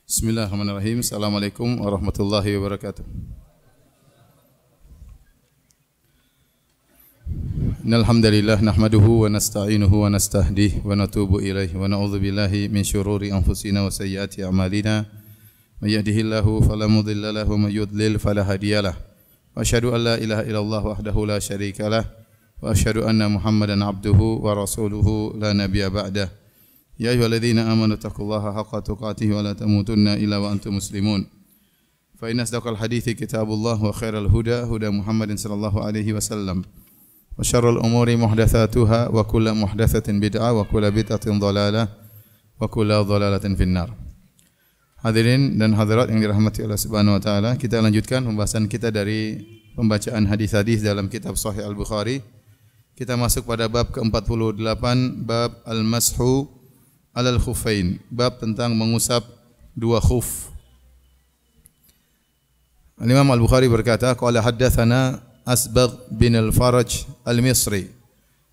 Bismillahirrahmanirrahim. Assalamualaikum warahmatullahi wabarakatuh. Innal hamdalillah nahmaduhu wa nasta'inuhu wa nastahdihi wa natubu ilaihi wa na'udzu billahi min syururi anfusina wa sayyiati a'malina. May yahdihillahu fala mudilla lahu wa may yudlil fala hadiyalah. Wa asyhadu an la ilaha illallah wahdahu la syarika lah wa asyhadu anna Muhammadan abduhu wa rasuluhu la nabiyya ba'dah. Ya ayyuhalladzina amanu taqullaha haqqa tuqatih wa la tamutunna illa wa antum muslimun. Fa inna asdaqal hadithi kitabullah wa khairal huda huda Muhammadin sallallahu alaihi wasallam. Wa syarrul umuri muhdatsatuha wa kullu muhdatsatin bid'ah wa kullu bid'atin dhalalah wa kullu dhalalatin finnar. Hadirin dan hadirat yang dirahmati Allah Subhanahu wa taala, kita lanjutkan pembahasan kita dari pembacaan hadis-hadis dalam kitab Sahih Al-Bukhari. Kita masuk pada bab ke-48, bab al-mashu alal khuffain, bab tentang mengusap dua khuf. Al-Imam Al-Bukhari berkata, qala haddatsana Asbagh bin Al-Faraj Al-Misri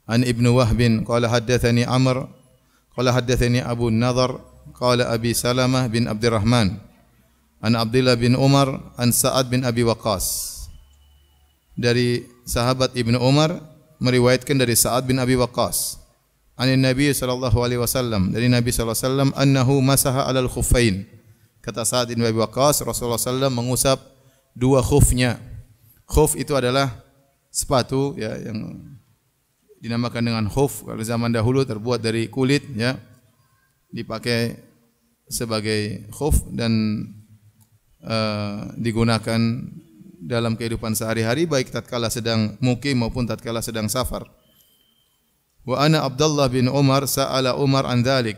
an Ibnu Wahb qala haddatsani Amr qala haddatsani Abu Nadhr qala Abi Salamah bin Abdurrahman an Abdullah bin Umar an Sa'ad bin Abi Waqqas. Dari sahabat Ibnu Umar meriwayatkan dari Sa'ad bin Abi Waqqas. Anin Nabi sallallahu alaihi wasallam, dari Nabi sallallahu alaihi wasallam, annahu masaha alal khuffain. Kata Sa'ad bin Abi Waqqas, Rasulullah sallallahu mengusap dua khufnya. Khuf itu adalah sepatu ya yang dinamakan dengan khuf. Kalau zaman dahulu terbuat dari kulit ya, dipakai sebagai khuf dan digunakan dalam kehidupan sehari-hari baik tatkala sedang mukim maupun tatkala sedang safar. Wa ana Abdullah bin Umar sa'ala Umar an dzalik.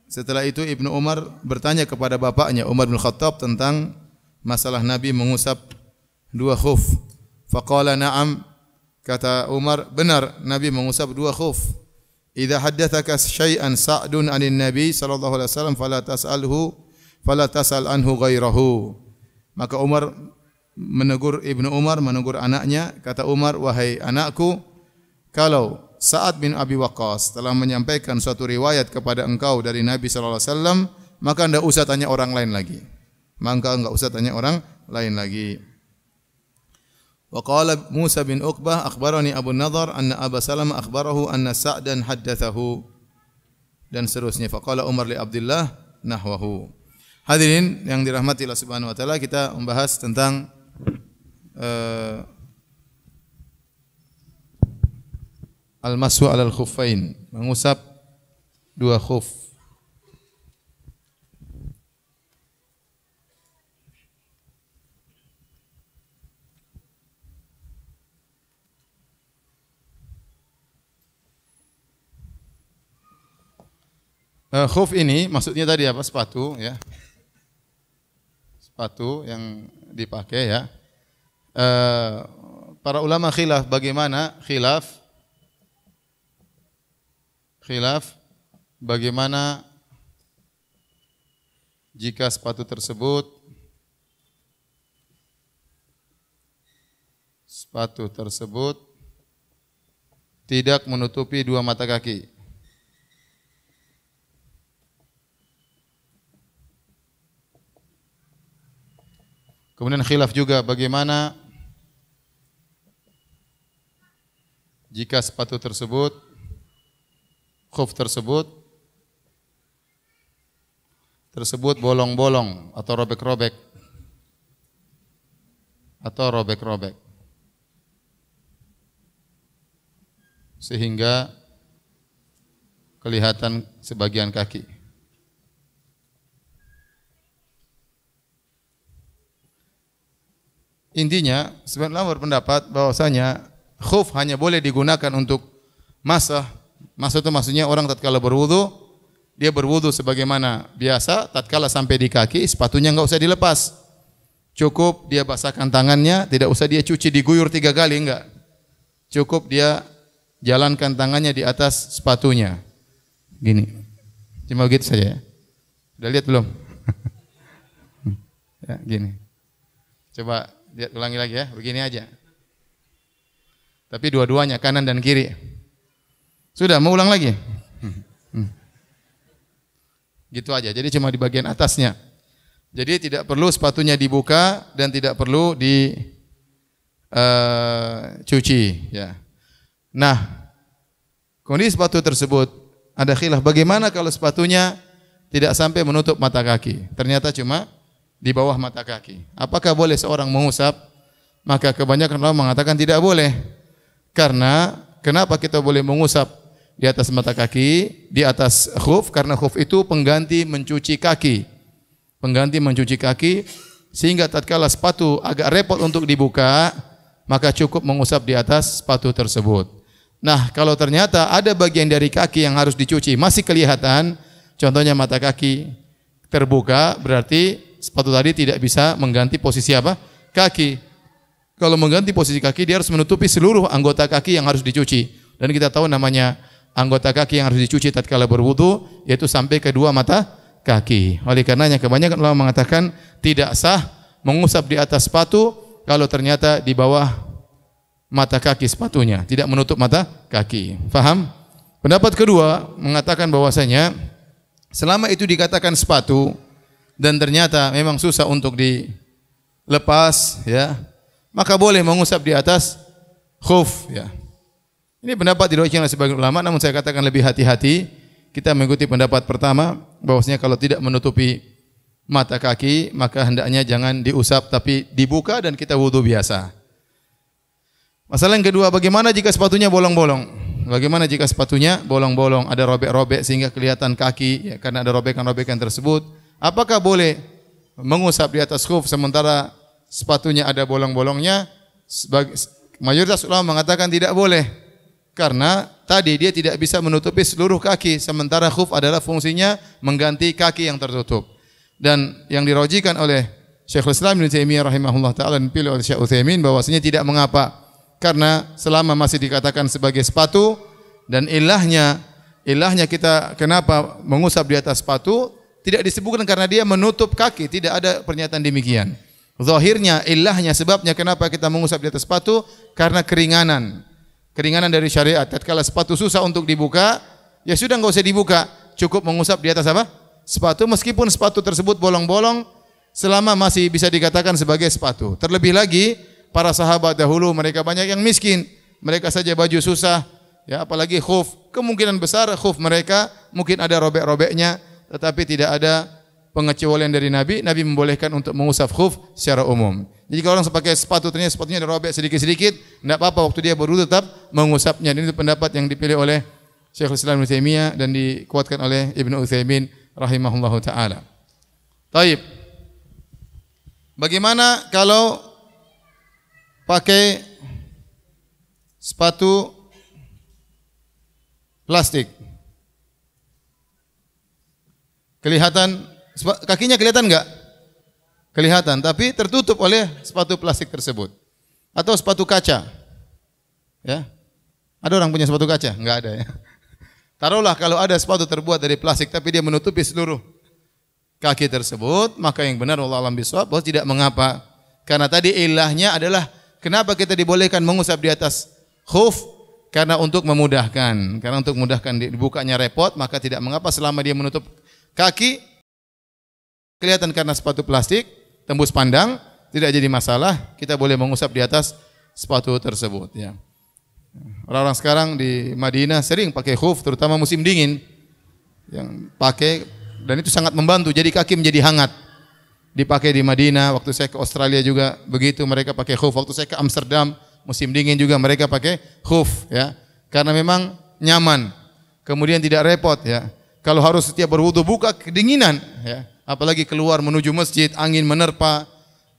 Setelah itu Ibnu Umar bertanya kepada bapaknya Umar bin Khattab tentang masalah Nabi mengusap dua khuf. Faqala na'am, kata Umar, benar Nabi mengusap dua khuf. Idza haddatsaka syai'an Sa'dun 'anin Nabi sallallahu alaihi wasallam fala tas'al anhu ghairahu. Maka Umar menegur Ibnu Umar, menegur anaknya, kata Umar, wahai anakku, kalau Sa'ad bin Abi Waqqas telah menyampaikan suatu riwayat kepada engkau dari Nabi sallallahu alaihi wasallam, maka enggak usah tanya orang lain lagi. Maka enggak usah tanya orang lain lagi. Wa qala Musa bin Uqbah akhbarani Abu Nadhr anna Aba Salamah akhbarahu anna Sa'dan haddatsahu, dan seterusnya. Fa qala Umar li Abdullah nahwahu. Hadirin yang dirahmati Allah Subhanahu wa taala, kita membahas tentang al-mashu alal khuffain, mengusap dua khuf. Khuf ini maksudnya tadi apa? Sepatu ya. Sepatu yang dipakai ya. Para ulama khilaf bagaimana bagaimana jika sepatu tersebut tidak menutupi dua mata kaki. Kemudian khilaf juga bagaimana jika sepatu tersebut, khuf tersebut bolong-bolong atau robek-robek sehingga kelihatan sebagian kaki. Intinya sebenarnya berpendapat bahwasanya khuf hanya boleh digunakan untuk masah. Masah itu maksudnya orang tatkala berwudu, dia berwudu sebagaimana biasa, tatkala sampai di kaki sepatunya enggak usah dilepas. Cukup dia basahkan tangannya, tidak usah dia cuci diguyur 3 kali, enggak. Cukup dia jalankan tangannya di atas sepatunya. Gini. Cuma begitu saja ya. Sudah lihat belum? Ya, gini. Coba lihat ulangi lagi ya, begini aja. Tapi dua-duanya, kanan dan kiri. Sudah, mau ulang lagi? Gitu aja, jadi cuma di bagian atasnya. Jadi tidak perlu sepatunya dibuka dan tidak perlu dicuci. Ya. Nah, kondisi sepatu tersebut ada khilaf. Bagaimana kalau sepatunya tidak sampai menutup mata kaki? Ternyata cuma di bawah mata kaki. Apakah boleh seorang mengusap? Maka kebanyakan orang mengatakan tidak boleh. Karena kenapa kita boleh mengusap di atas mata kaki, di atas khuf? Karena khuf itu pengganti mencuci kaki. Pengganti mencuci kaki, sehingga tatkala sepatu agak repot untuk dibuka, maka cukup mengusap di atas sepatu tersebut. Nah, kalau ternyata ada bagian dari kaki yang harus dicuci masih kelihatan, contohnya mata kaki terbuka, berarti sepatu tadi tidak bisa mengganti posisi apa? Kaki. Kalau mengganti posisi kaki, dia harus menutupi seluruh anggota kaki yang harus dicuci. Dan kita tahu namanya anggota kaki yang harus dicuci tatkala berwudu, yaitu sampai kedua mata kaki. Oleh karenanya kebanyakan ulama mengatakan tidak sah mengusap di atas sepatu kalau ternyata di bawah mata kaki sepatunya, tidak menutup mata kaki. Faham? Pendapat kedua mengatakan bahwasanya selama itu dikatakan sepatu dan ternyata memang susah untuk dilepas, ya, maka boleh mengusap di atas khuf, ya. Ini pendapat diriwayatkan oleh sebagian ulama, namun saya katakan lebih hati-hati. Kita mengikuti pendapat pertama bahwasanya kalau tidak menutupi mata kaki, maka hendaknya jangan diusap tapi dibuka dan kita wudu biasa. Masalah yang kedua, bagaimana jika sepatunya bolong-bolong? Bagaimana jika sepatunya bolong-bolong, ada robek-robek sehingga kelihatan kaki, ya, karena ada robekan-robekan tersebut? Apakah boleh mengusap di atas khuf sementara sepatunya ada bolong-bolongnya? Mayoritas ulama mengatakan tidak boleh, karena tadi dia tidak bisa menutupi seluruh kaki, sementara khuf adalah fungsinya mengganti kaki yang tertutup. Dan yang dirojikan oleh Syekhul Islam Ibnu Taimiyah rahimahullah taala dan pilih oleh Syekh Utsaimin bahwasanya tidak mengapa, karena selama masih dikatakan sebagai sepatu dan ilahnya kita kenapa mengusap di atas sepatu tidak disebutkan karena dia menutup kaki, tidak ada pernyataan demikian. Zahirnya, ilahnya, sebabnya kenapa kita mengusap di atas sepatu karena keringanan dari syariat. Tatkala sepatu susah untuk dibuka, ya sudah enggak usah dibuka, cukup mengusap di atas apa? Sepatu, meskipun sepatu tersebut bolong-bolong, selama masih bisa dikatakan sebagai sepatu. Terlebih lagi para sahabat dahulu mereka banyak yang miskin, mereka saja baju susah, ya apalagi khuf. Kemungkinan besar khuf mereka mungkin ada robek-robeknya, tetapi tidak ada pengecualian dari Nabi. Nabi membolehkan untuk mengusap khuf secara umum. Jadi kalau orang pakai sepatu ternyata sepatunya ada robek sedikit-sedikit, tidak apa-apa, waktu dia berwudu tetap mengusapnya. Dan itu pendapat yang dipilih oleh Syekhul Islam Ibnu Taimiyah dan dikuatkan oleh Ibnu Utsaimin rahimahullahu taala. Taib. Bagaimana kalau pakai sepatu plastik? Kelihatan kakinya, kelihatan enggak? Kelihatan, tapi tertutup oleh sepatu plastik tersebut. Atau sepatu kaca. Ya. Ada orang punya sepatu kaca? Enggak ada, ya. Taruhlah kalau ada sepatu terbuat dari plastik tapi dia menutupi seluruh kaki tersebut, maka yang benar wallahu a'lam bishawab bahwa tidak mengapa. Karena tadi ilahnya adalah kenapa kita dibolehkan mengusap di atas khuf? Karena untuk memudahkan. Karena untuk memudahkan dibukanya repot, maka tidak mengapa selama dia menutup kaki kelihatan karena sepatu plastik, tembus pandang, tidak jadi masalah, kita boleh mengusap di atas sepatu tersebut, ya. Orang-orang sekarang di Madinah sering pakai khuf, terutama musim dingin, yang pakai, dan itu sangat membantu, jadi kaki menjadi hangat. Dipakai di Madinah, waktu saya ke Australia juga begitu, mereka pakai khuf. Waktu saya ke Amsterdam, musim dingin juga mereka pakai khuf, ya. Karena memang nyaman, kemudian tidak repot, ya. Kalau harus setiap berwudu buka kedinginan, ya. Apalagi keluar menuju masjid, angin menerpa,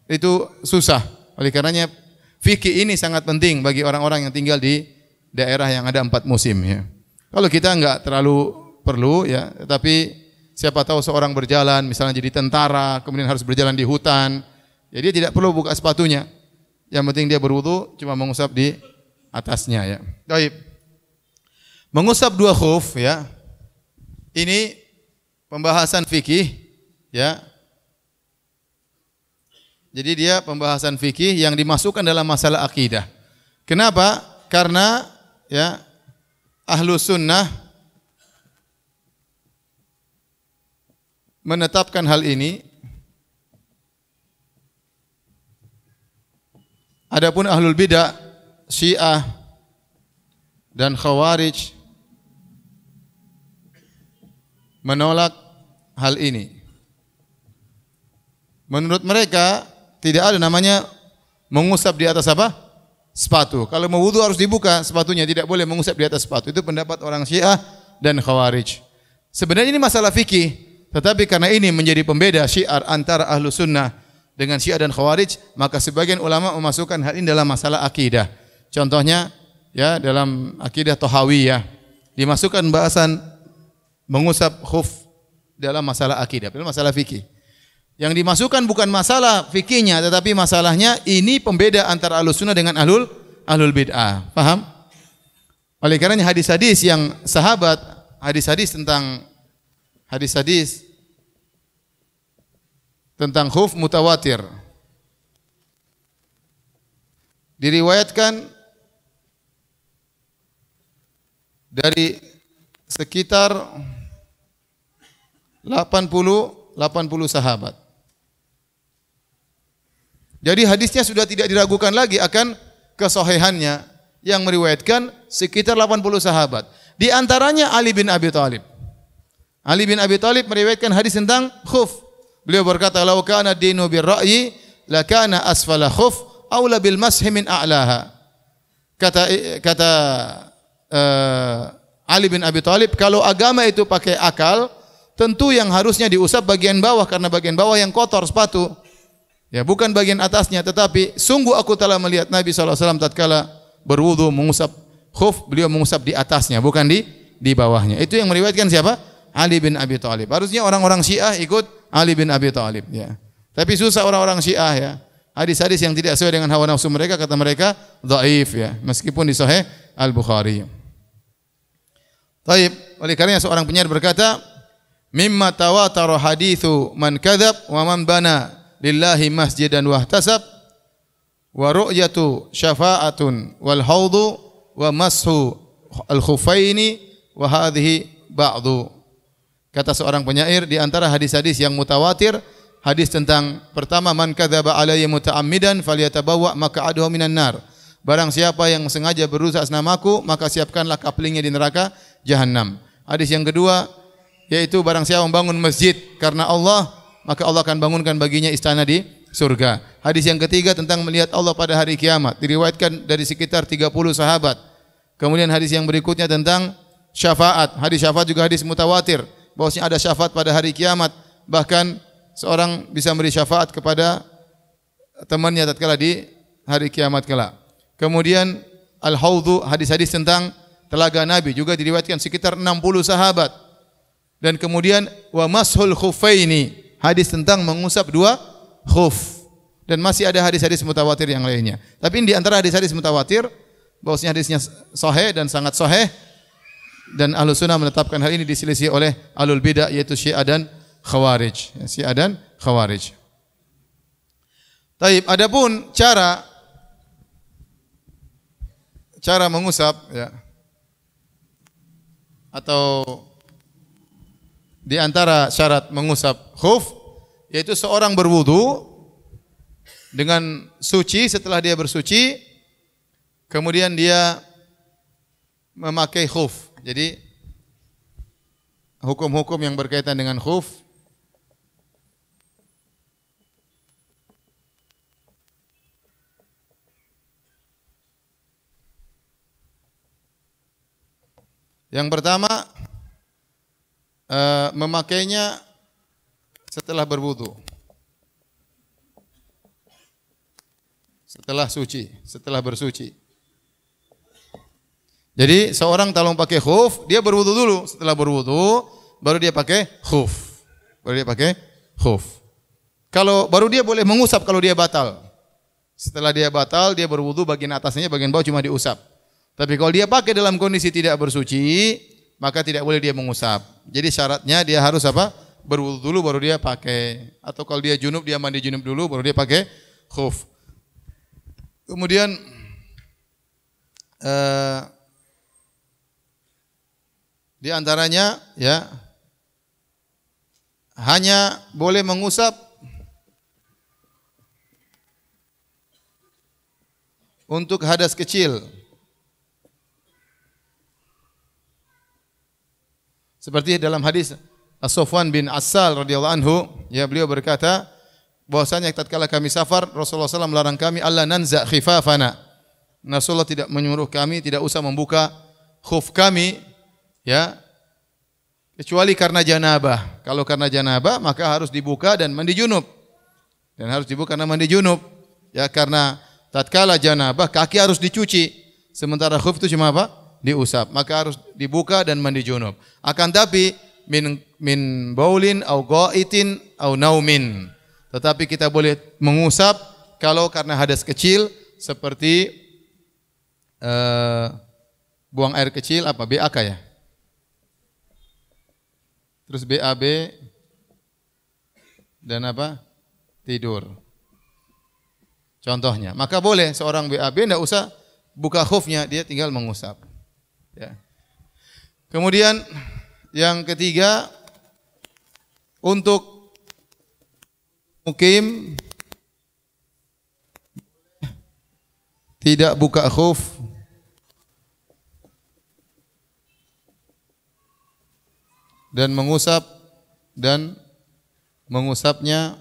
itu susah. Oleh karenanya fikih ini sangat penting bagi orang-orang yang tinggal di daerah yang ada 4 musim, ya. Kalau kita enggak terlalu perlu, ya, tetapi siapa tahu seorang berjalan misalnya jadi tentara, kemudian harus berjalan di hutan, ya dia tidak perlu buka sepatunya. Yang penting dia berwudu cuma mengusap di atasnya, ya. Baik. Mengusap 2 khuf, ya. Ini pembahasan fikih, ya. Jadi dia pembahasan fikih yang dimasukkan dalam masalah akidah. Kenapa? Karena, ya, ahlu sunnah menetapkan hal ini Adapun ahlul bidah, Syiah dan Khawarij menolak hal ini. Menurut mereka tidak ada namanya mengusap di atas apa? Sepatu. Kalau mau wudu harus dibuka sepatunya, tidak boleh mengusap di atas sepatu. Itu pendapat orang Syiah dan Khawarij. Sebenarnya ini masalah fikih, tetapi karena ini menjadi pembeda syiar antara ahlu sunnah dengan Syiah dan Khawarij, maka sebagian ulama memasukkan hal ini dalam masalah akidah. Contohnya ya dalam akidah Tahawiyah dimasukkan bahasan mengusap khuf dalam masalah akidah, dalam masalah fikih. Yang dimasukkan bukan masalah fikihnya, tetapi masalahnya ini pembeda antara ahlus sunnah dengan ahlul bid'ah. Paham? Oleh karenanya hadis-hadis yang sahabat, hadis-hadis tentang khuf mutawatir. Diriwayatkan dari sekitar 80 sahabat. Jadi hadisnya sudah tidak diragukan lagi akan kesohihannya, yang meriwayatkan sekitar 80 sahabat. Di antaranya Ali bin Abi Thalib. Ali bin Abi Thalib meriwayatkan hadis tentang khuf. Beliau berkata, "Lau kana dinu birra'yi la kana asfala khuf aula bil mashi min a'laha." Kata Ali bin Abi Thalib, kalau agama itu pakai akal, tentu yang harusnya diusap bagian bawah, karena bagian bawah yang kotor sepatu. Ya, bukan bagian atasnya. Tetapi sungguh aku telah melihat Nabi SAW tatkala berwudu mengusap khuf, beliau mengusap di atasnya, bukan di bawahnya. Itu yang meriwayatkan siapa? Ali bin Abi Thalib. Harusnya orang-orang Syiah ikut Ali bin Abi Thalib. Ya. Tapi susah orang-orang Syiah ya. Hadis-hadis yang tidak sesuai dengan hawa nafsu mereka, kata mereka dhaif ya, meskipun di Sahih Al-Bukhari. Taib. Oleh karenanya seorang penyair berkata, mimma tawatara hadithu man kadzab wa man bana lillahi masjidan wahtasab wa ru'yatu syafa'atun wal haudu wa mashu al khufaini wa hadhihi ba'du. Kata seorang penyair, di antara hadis-hadis yang mutawatir, hadis tentang pertama, man kadzaba alayya muta'ammidan falyatabawwa maq'adahu minan nar. Barang siapa yang sengaja berusaha atas namaku, maka siapkanlah kaplingnya di neraka jahanam. Hadis yang kedua, yaitu barang siapa membangun masjid karena Allah, maka Allah akan bangunkan baginya istana di surga. Hadis yang ketiga tentang melihat Allah pada hari kiamat, diriwayatkan dari sekitar 30 sahabat. Kemudian hadis yang berikutnya tentang syafaat. Hadis syafaat juga hadis mutawatir, bahwasanya ada syafaat pada hari kiamat. Bahkan seorang bisa memberi syafaat kepada temannya tatkala di hari kiamat kelak. Kemudian al-haudhu, hadis-hadis tentang telaga Nabi, juga diriwayatkan sekitar 60 sahabat. Dan kemudian wa mashul khuffaini, hadis tentang mengusap dua khuf. Dan masih ada hadis-hadis mutawatir yang lainnya. Tapi di antara hadis-hadis mutawatir, bahwasanya hadisnya sahih dan sangat sahih, dan Ahlus Sunnah menetapkan hal ini diselisih oleh Ahlul Bidah, yaitu Syiah dan Khawarij. Syiah dan Khawarij. Taib, adapun cara mengusap ya, atau di antara syarat mengusap khuf, yaitu seorang berwudu dengan suci. Setelah dia bersuci, kemudian dia memakai khuf. Jadi hukum-hukum yang berkaitan dengan khuf, yang pertama, memakainya setelah berwudu, setelah suci, setelah bersuci. Jadi seorang kalau pakai khuf, dia berwudu dulu. Setelah berwudu, baru dia pakai khuf. Kalau baru dia boleh mengusap kalau dia batal. Setelah dia batal, dia berwudu, bagian atasnya, bagian bawah cuma diusap. Tapi kalau dia pakai dalam kondisi tidak bersuci, maka tidak boleh dia mengusap. Jadi syaratnya dia harus apa? Berwudu dulu baru dia pakai. Atau kalau dia junub, dia mandi junub dulu baru dia pakai khuf. Kemudian di antaranya ya, hanya boleh mengusap untuk hadas kecil. Seperti dalam hadis As-Safwan bin Assal radhiyallahu anhu, ya beliau berkata bahwasanya tatkala kami safar Rasulullah SAW melarang kami alla nanza khifafana. Rasulullah tidak menyuruh kami tidak usah membuka khuf kami ya kecuali karena janabah. Kalau karena janabah maka harus dibuka dan mandi junub. Dan harus dibuka karena mandi junub. Ya karena tatkala janabah kaki harus dicuci, sementara khuf itu cuma apa? Diusap. Maka harus dibuka dan mandi junub. Akan tapi min baulin au ghaitin au naumin. Tetapi kita boleh mengusap kalau karena hadas kecil seperti buang air kecil apa BAK ya. Terus BAB dan apa? Tidur. Contohnya, maka boleh seorang BAB tidak usah buka khufnya, dia tinggal mengusap. Ya. Kemudian yang ketiga, untuk mukim tidak buka khuf dan mengusapnya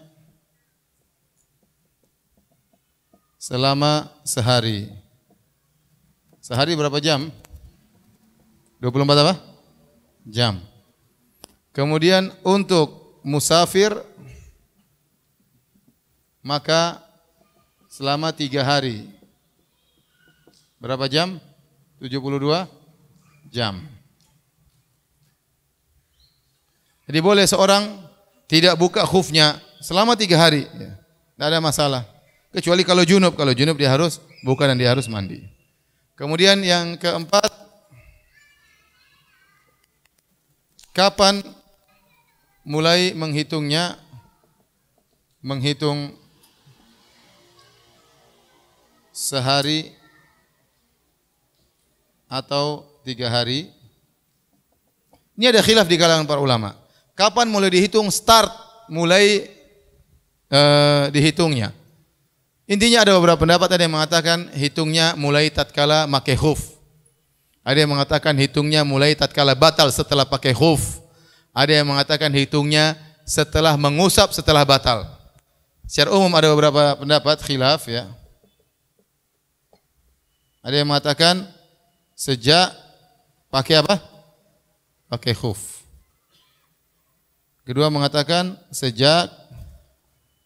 selama sehari. Sehari berapa jam? 24 apa? Jam. Kemudian untuk musafir maka selama 3 hari. Berapa jam? 72 jam. Jadi boleh seorang tidak buka khufnya selama 3 hari. Tidak ada masalah. Kecuali kalau junub dia harus buka dan dia harus mandi. Kemudian yang keempat, kapan mulai menghitungnya? Menghitung sehari atau 3 hari. Ini ada khilaf di kalangan para ulama. Kapan mulai dihitung start mulai dihitungnya? Intinya ada beberapa pendapat, ada yang mengatakan hitungnya mulai tatkala pakai khuf. Ada yang mengatakan hitungnya mulai tatkala batal setelah pakai khuf. Ada yang mengatakan hitungnya setelah mengusap setelah batal. Secara umum ada beberapa pendapat khilaf ya. Ada yang mengatakan sejak pakai apa? Pakai khuf. Kedua mengatakan sejak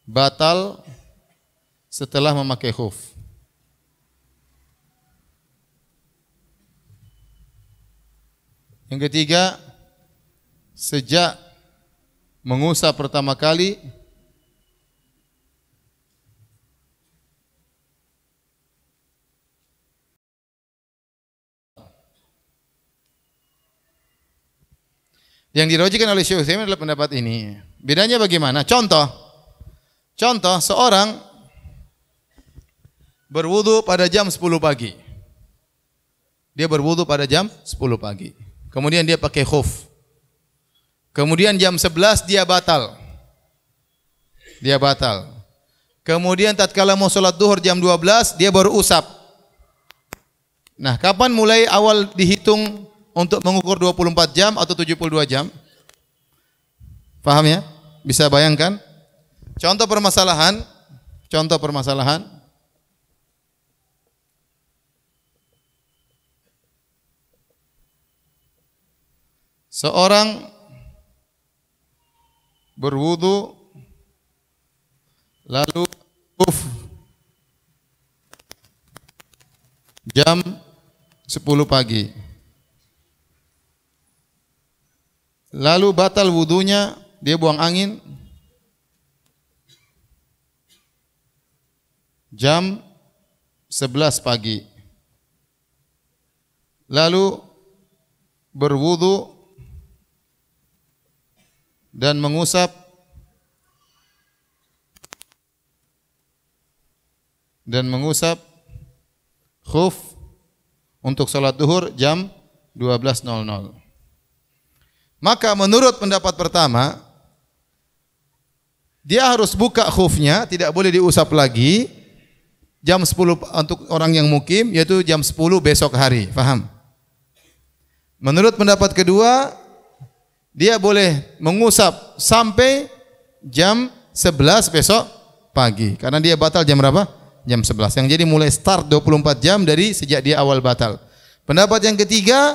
batal setelah memakai khuf. Yang ketiga, sejak mengusap pertama kali yang dirujukkan oleh Syekh Utsaimin adalah pendapat ini. Bedanya bagaimana? Contoh seorang berwudu pada jam 10 pagi. Dia berwudu pada jam 10 pagi. Kemudian dia pakai khuf. Kemudian jam 11 dia batal. Kemudian tatkala mau salat zuhur jam 12 dia baru usap. Nah, kapan mulai awal dihitung untuk mengukur 24 jam atau 72 jam? Paham ya? Bisa bayangkan? Contoh permasalahan. Seorang berwudu lalu jam 10 pagi. Lalu batal wudunya, dia buang angin jam 11 pagi. Lalu berwudu dan mengusap khuf untuk salat zuhur jam 12.00. Maka menurut pendapat pertama, dia harus buka khufnya, tidak boleh diusap lagi jam 10 untuk orang yang mukim, yaitu jam 10 besok hari. Faham? Menurut pendapat kedua, dia boleh mengusap sampai jam 11 besok pagi. Karena dia batal jam berapa? Jam 11. Yang jadi mulai start 24 jam dari sejak dia awal batal. Pendapat yang ketiga,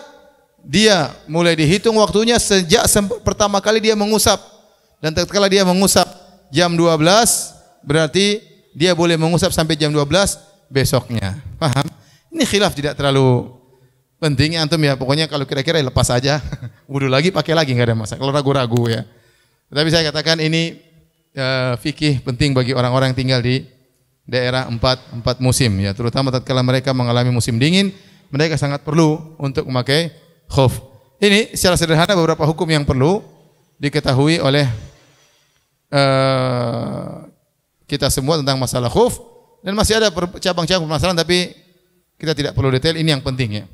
dia mulai dihitung waktunya sejak pertama kali dia mengusap. Dan tatkala dia mengusap jam 12, berarti dia boleh mengusap sampai jam 12 besoknya. Paham? Ini khilaf tidak terlalu penting antum ya. Pokoknya kalau kira-kira lepas aja. Wudu lagi pakai lagi enggak ada masalah. Kalau ragu-ragu ya. Tapi saya katakan ini fikih penting bagi orang-orang yang tinggal di daerah empat musim ya. Terutama tatkala mereka mengalami musim dingin, mereka sangat perlu untuk memakai khuf. Ini secara sederhana beberapa hukum yang perlu diketahui oleh kita semua tentang masalah khuf, dan masih ada cabang-cabang permasalahan tapi kita tidak perlu detail, ini yang penting ya.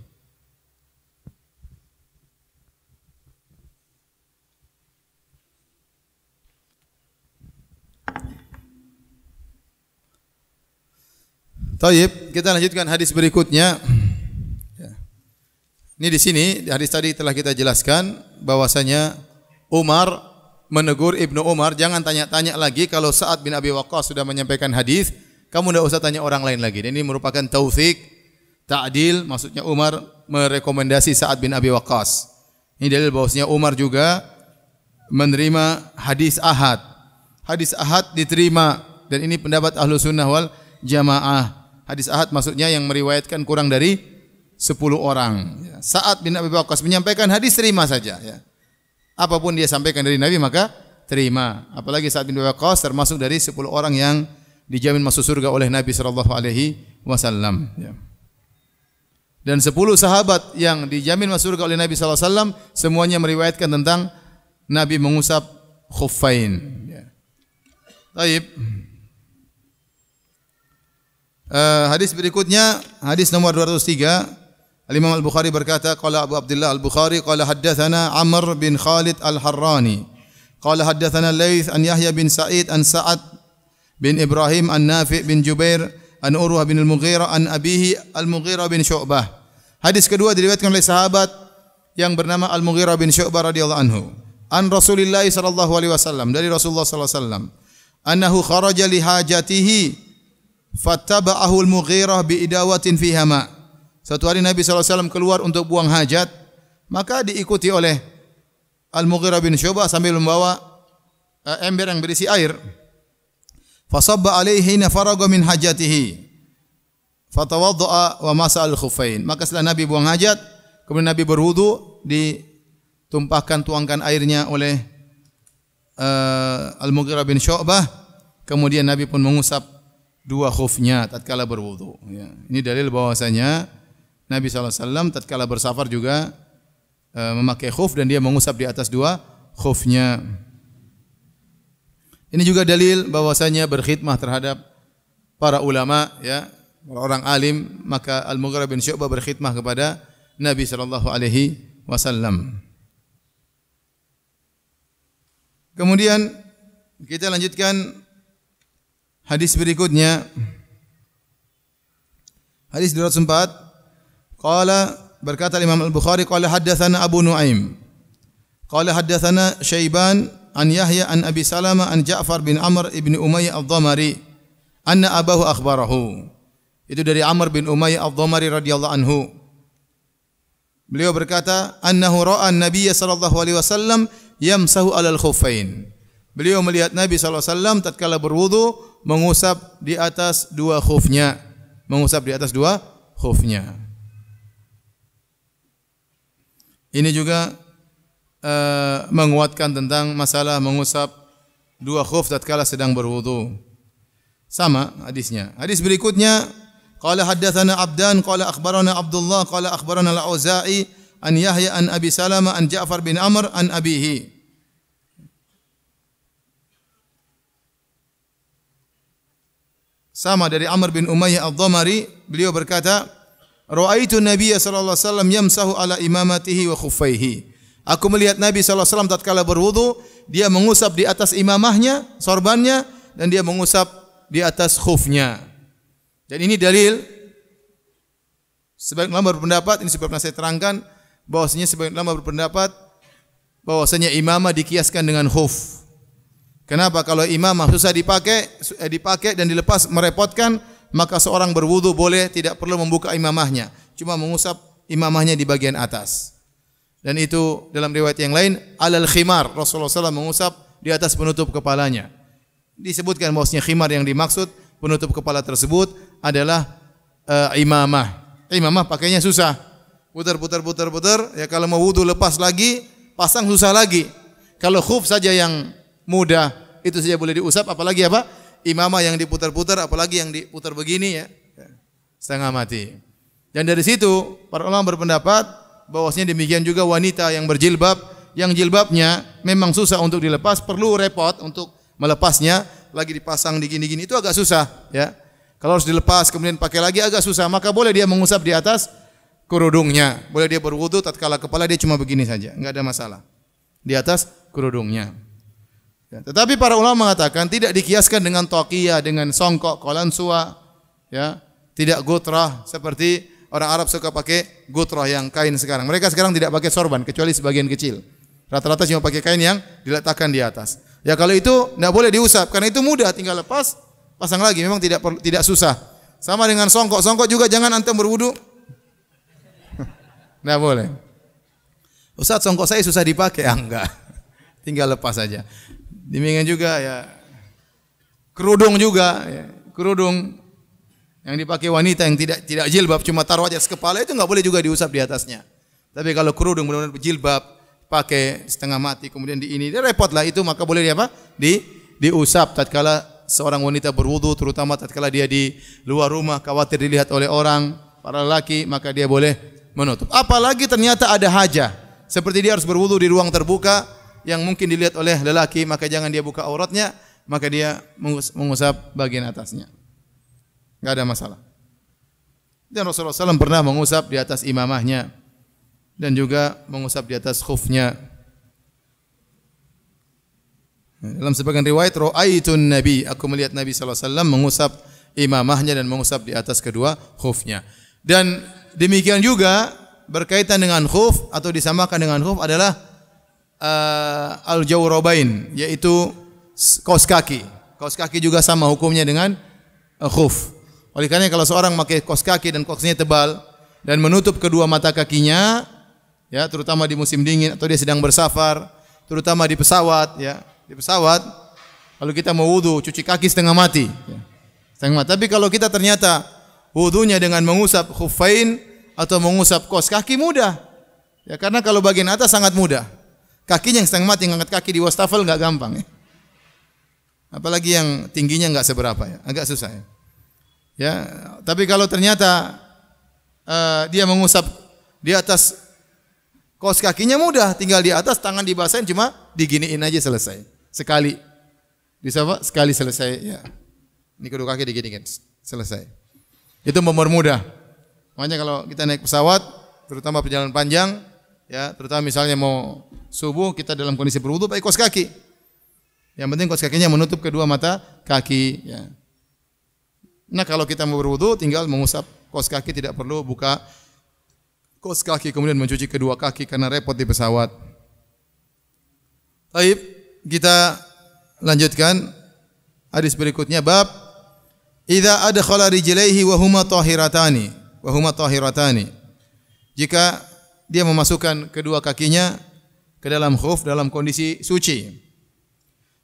Taib, kita lanjutkan hadis berikutnya. Ini di sini hadis tadi telah kita jelaskan bahwasanya Umar menegur Ibnu Umar, jangan tanya-tanya lagi kalau Sa'ad bin Abi Waqqas sudah menyampaikan hadis, kamu tidak usah tanya orang lain lagi. Dan ini merupakan tautsik, ta'dil, maksudnya Umar merekomendasi Sa'ad bin Abi Waqqas. Ini dalil bahwasanya Umar juga menerima hadis ahad. Hadis ahad diterima, dan ini pendapat Ahlu Sunnah wal Jamaah. Hadis ahad maksudnya yang meriwayatkan kurang dari 10 orang. Sa'ad bin Abi Waqqas menyampaikan hadis, terima saja ya. Apapun dia sampaikan dari Nabi maka terima. Apalagi Sa'ad bin Abi Waqqas termasuk dari 10 orang yang dijamin masuk surga oleh Nabi sallallahu alaihi wasallam ya. Dan 10 sahabat yang dijamin masuk surga oleh Nabi sallallahu alaihi wasallam semuanya meriwayatkan tentang Nabi mengusap khuffain ya. Baik. Hadis berikutnya, hadis nomor 203. Al-Imam Al-Bukhari berkata, qala Abu Abdullah Al-Bukhari qala haddatsana Amr bin Khalid Al-Harrani qala haddatsana Laits an Yahya bin Sa'id an Sa'ad bin Ibrahim an Nafi' bin Jubair an Urwah bin Al-Mughirah an abihi Al-Mughirah bin Syu'bah. Hadis kedua diriwayatkan oleh sahabat yang bernama Al-Mughirah bin Syu'bah radhiyallahu anhu. An Rasulillah sallallahu alaihi wasallam, dari Rasulullah sallallahu alaihi wasallam, annahu kharaja li hajatihi fattaba'ahu Al-Mughirah bi idawatin fiha ma'. Suatu hari Nabi SAW keluar untuk buang hajat, maka diikuti oleh Al-Mughirah bin Syu'bah sambil membawa ember yang berisi air. Fasabba alaihi hina faragha min hajatihi fatawadda'a wa masa al-khuffain. Maka setelah Nabi buang hajat, kemudian Nabi berwudu, tuangkan airnya oleh Al-Mughirah bin Syu'bah, kemudian Nabi pun mengusap dua khufnya tatkala berwudu ya. Ini dalil bahwasanya Nabi SAW tatkala bersafar juga memakai khuf dan dia mengusap di atas dua khufnya. Ini juga dalil bahwasanya berkhidmah terhadap para ulama ya, orang alim, maka Al-Mughirah bin Syu'bah berkhidmah kepada Nabi SAW. Kemudian kita lanjutkan hadis berikutnya. Hadis 204. Qala, berkata Imam Al-Bukhari, qala haddatsana Abu Nuaim qala haddatsana Syaiban an Yahya an Abi Salamah an Ja'far bin Amr ibn Umayyah Ad-Dhamari anna abahu akhbarahu. Itu dari Amr bin Umayyah Ad-Dhamari radhiyallahu anhu. Beliau berkata, annahu ra'a an-nabiy sallallahu alaihi wasallam yamsahu 'alal khuffain. Beliau melihat Nabi sallallahu alaihi wasallam tatkala berwudu mengusap di atas dua khufnya, Ini juga menguatkan tentang masalah mengusap dua khuf tatkala sedang berwudu. Sama hadisnya. Hadis berikutnya, qala haddatsana Abdan qala akhbarana Abdullah qala akhbarana Al-Auza'i an Yahya an Abi Salamah an Ja'far bin Amr an abihi. Sama dari Amr bin Umayyah Ad-Dhamari, beliau berkata, ra'aitu Nabiy sallallahu alaihi wasallam yamsahu ala imamatihi wa khuffaihi. Aku melihat Nabi sallallahu alaihi wasallam tatkala berwudu, dia mengusap di atas imamahnya, sorbannya, dan dia mengusap di atas khufnya. Dan ini dalil sebagian ulama berpendapat, ini sebabnya saya terangkan bahwasanya sebagian ulama berpendapat bahwasanya imamah dikiaskan dengan khuf. Kenapa? Kalau imamah susah dipakai dan dilepas merepotkan, maka seorang berwudu boleh tidak perlu membuka imamahnya, cuma mengusap imamahnya di bagian atas. Dan itu dalam riwayat yang lain alal khimar, Rasulullah SAW mengusap di atas penutup kepalanya. Disebutkan bahwasanya khimar yang dimaksud penutup kepala tersebut adalah imamah. Imamah pakainya susah. Putar, ya kalau mau wudu lepas lagi, pasang susah lagi. Kalau khuf saja yang mudah, itu saja boleh diusap, apalagi apa? Imamah yang diputar-putar, apalagi yang diputar begini ya. Setengah mati. Dan dari situ para ulama berpendapat bahwasanya demikian juga wanita yang berjilbab, yang jilbabnya memang susah untuk dilepas, perlu repot untuk melepasnya, lagi dipasang di gini-gini itu agak susah ya. Kalau harus dilepas kemudian pakai lagi agak susah, maka boleh dia mengusap di atas kerudungnya. Boleh dia berwudu tatkala kepala dia cuma begini saja, enggak ada masalah. Di atas kerudungnya. Ya, tetapi para ulama mengatakan tidak dikiaskan dengan taqiyah, dengan songkok, qalansua, ya, tidak gutrah seperti orang Arab suka pakai gutrah yang kain sekarang. Mereka sekarang tidak pakai sorban kecuali sebagian kecil. Rata-rata cuma pakai kain yang diletakkan di atas. Ya kalau itu tidak boleh diusap karena itu mudah, tinggal lepas, pasang lagi, memang tidak susah. Sama dengan songkok. Songkok juga jangan antum berwudu. Tidak boleh. Ustaz, songkok saya susah dipakai. Enggak. Tinggal lepas saja. Demikian juga ya kerudung juga, ya. Kerudung yang dipakai wanita yang tidak jilbab cuma taruh aja sekepala itu enggak boleh juga diusap di atasnya. Tapi kalau kerudung benar-benar jilbab pakai setengah mati kemudian di ini, dia repot lah itu, maka boleh dia apa? Diusap tatkala seorang wanita berwudu, terutama tatkala dia di luar rumah khawatir dilihat oleh orang para lelaki, maka dia boleh menutup. Apalagi ternyata ada hajah, seperti dia harus berwudu di ruang terbuka yang mungkin dilihat oleh lelaki, maka jangan dia buka auratnya, maka dia mengusap bagian atasnya. Enggak ada masalah. Dan Rasulullah SAW pernah mengusap di atas imamahnya dan juga mengusap di atas khufnya. Dalam sebagian riwayat, ra'aitun Nabi, aku melihat Nabi sallallahu alaihi wasallam mengusap imamahnya dan mengusap di atas kedua khufnya. Dan demikian juga berkaitan dengan khuf atau disamakan dengan khuf adalah al-jawrabain, yaitu kaos kaki. Kaos kaki juga sama hukumnya dengan khuf. Oleh karena kalau seorang pakai kaos kaki dan kaosnya tebal dan menutup kedua mata kakinya, ya, terutama di musim dingin atau dia sedang bersafar, terutama di pesawat, ya. Di pesawat, kalau kita mau wudu, cuci kaki setengah mati. Ya. Setengah mati. Tapi kalau kita ternyata wudunya dengan mengusap khuffain atau mengusap kaos kaki mudah. Ya, karena kalau bagian atas sangat mudah. Kakinya yang setengah mati, ngangkat kaki di wastafel enggak gampang. Ya. Apalagi yang tingginya enggak seberapa, ya. Agak susah. Ya. Ya, tapi kalau ternyata dia mengusap di atas kaos kakinya mudah, tinggal di atas, tangan dibasahin, cuma diginiin aja selesai. Sekali. Bisa Pak? Sekali selesai, ya. Ini kedua kaki diginiin, selesai. Itu mempermudah. Makanya kalau kita naik pesawat, terutama perjalanan panjang, ya, terutama misalnya mau subuh, kita dalam kondisi berwudu pakai kaos kaki. Yang penting kaos kakinya menutup kedua mata kaki, ya. Nah, kalau kita mau berwudu tinggal mengusap kaos kaki, tidak perlu buka kaos kaki kemudian mencuci kedua kaki karena repot di pesawat. Baik, kita lanjutkan hadis berikutnya, bab idza adkhala rijlaihi wa huma tahiratani. Jika dia memasukkan kedua kakinya ke dalam khuf dalam kondisi suci.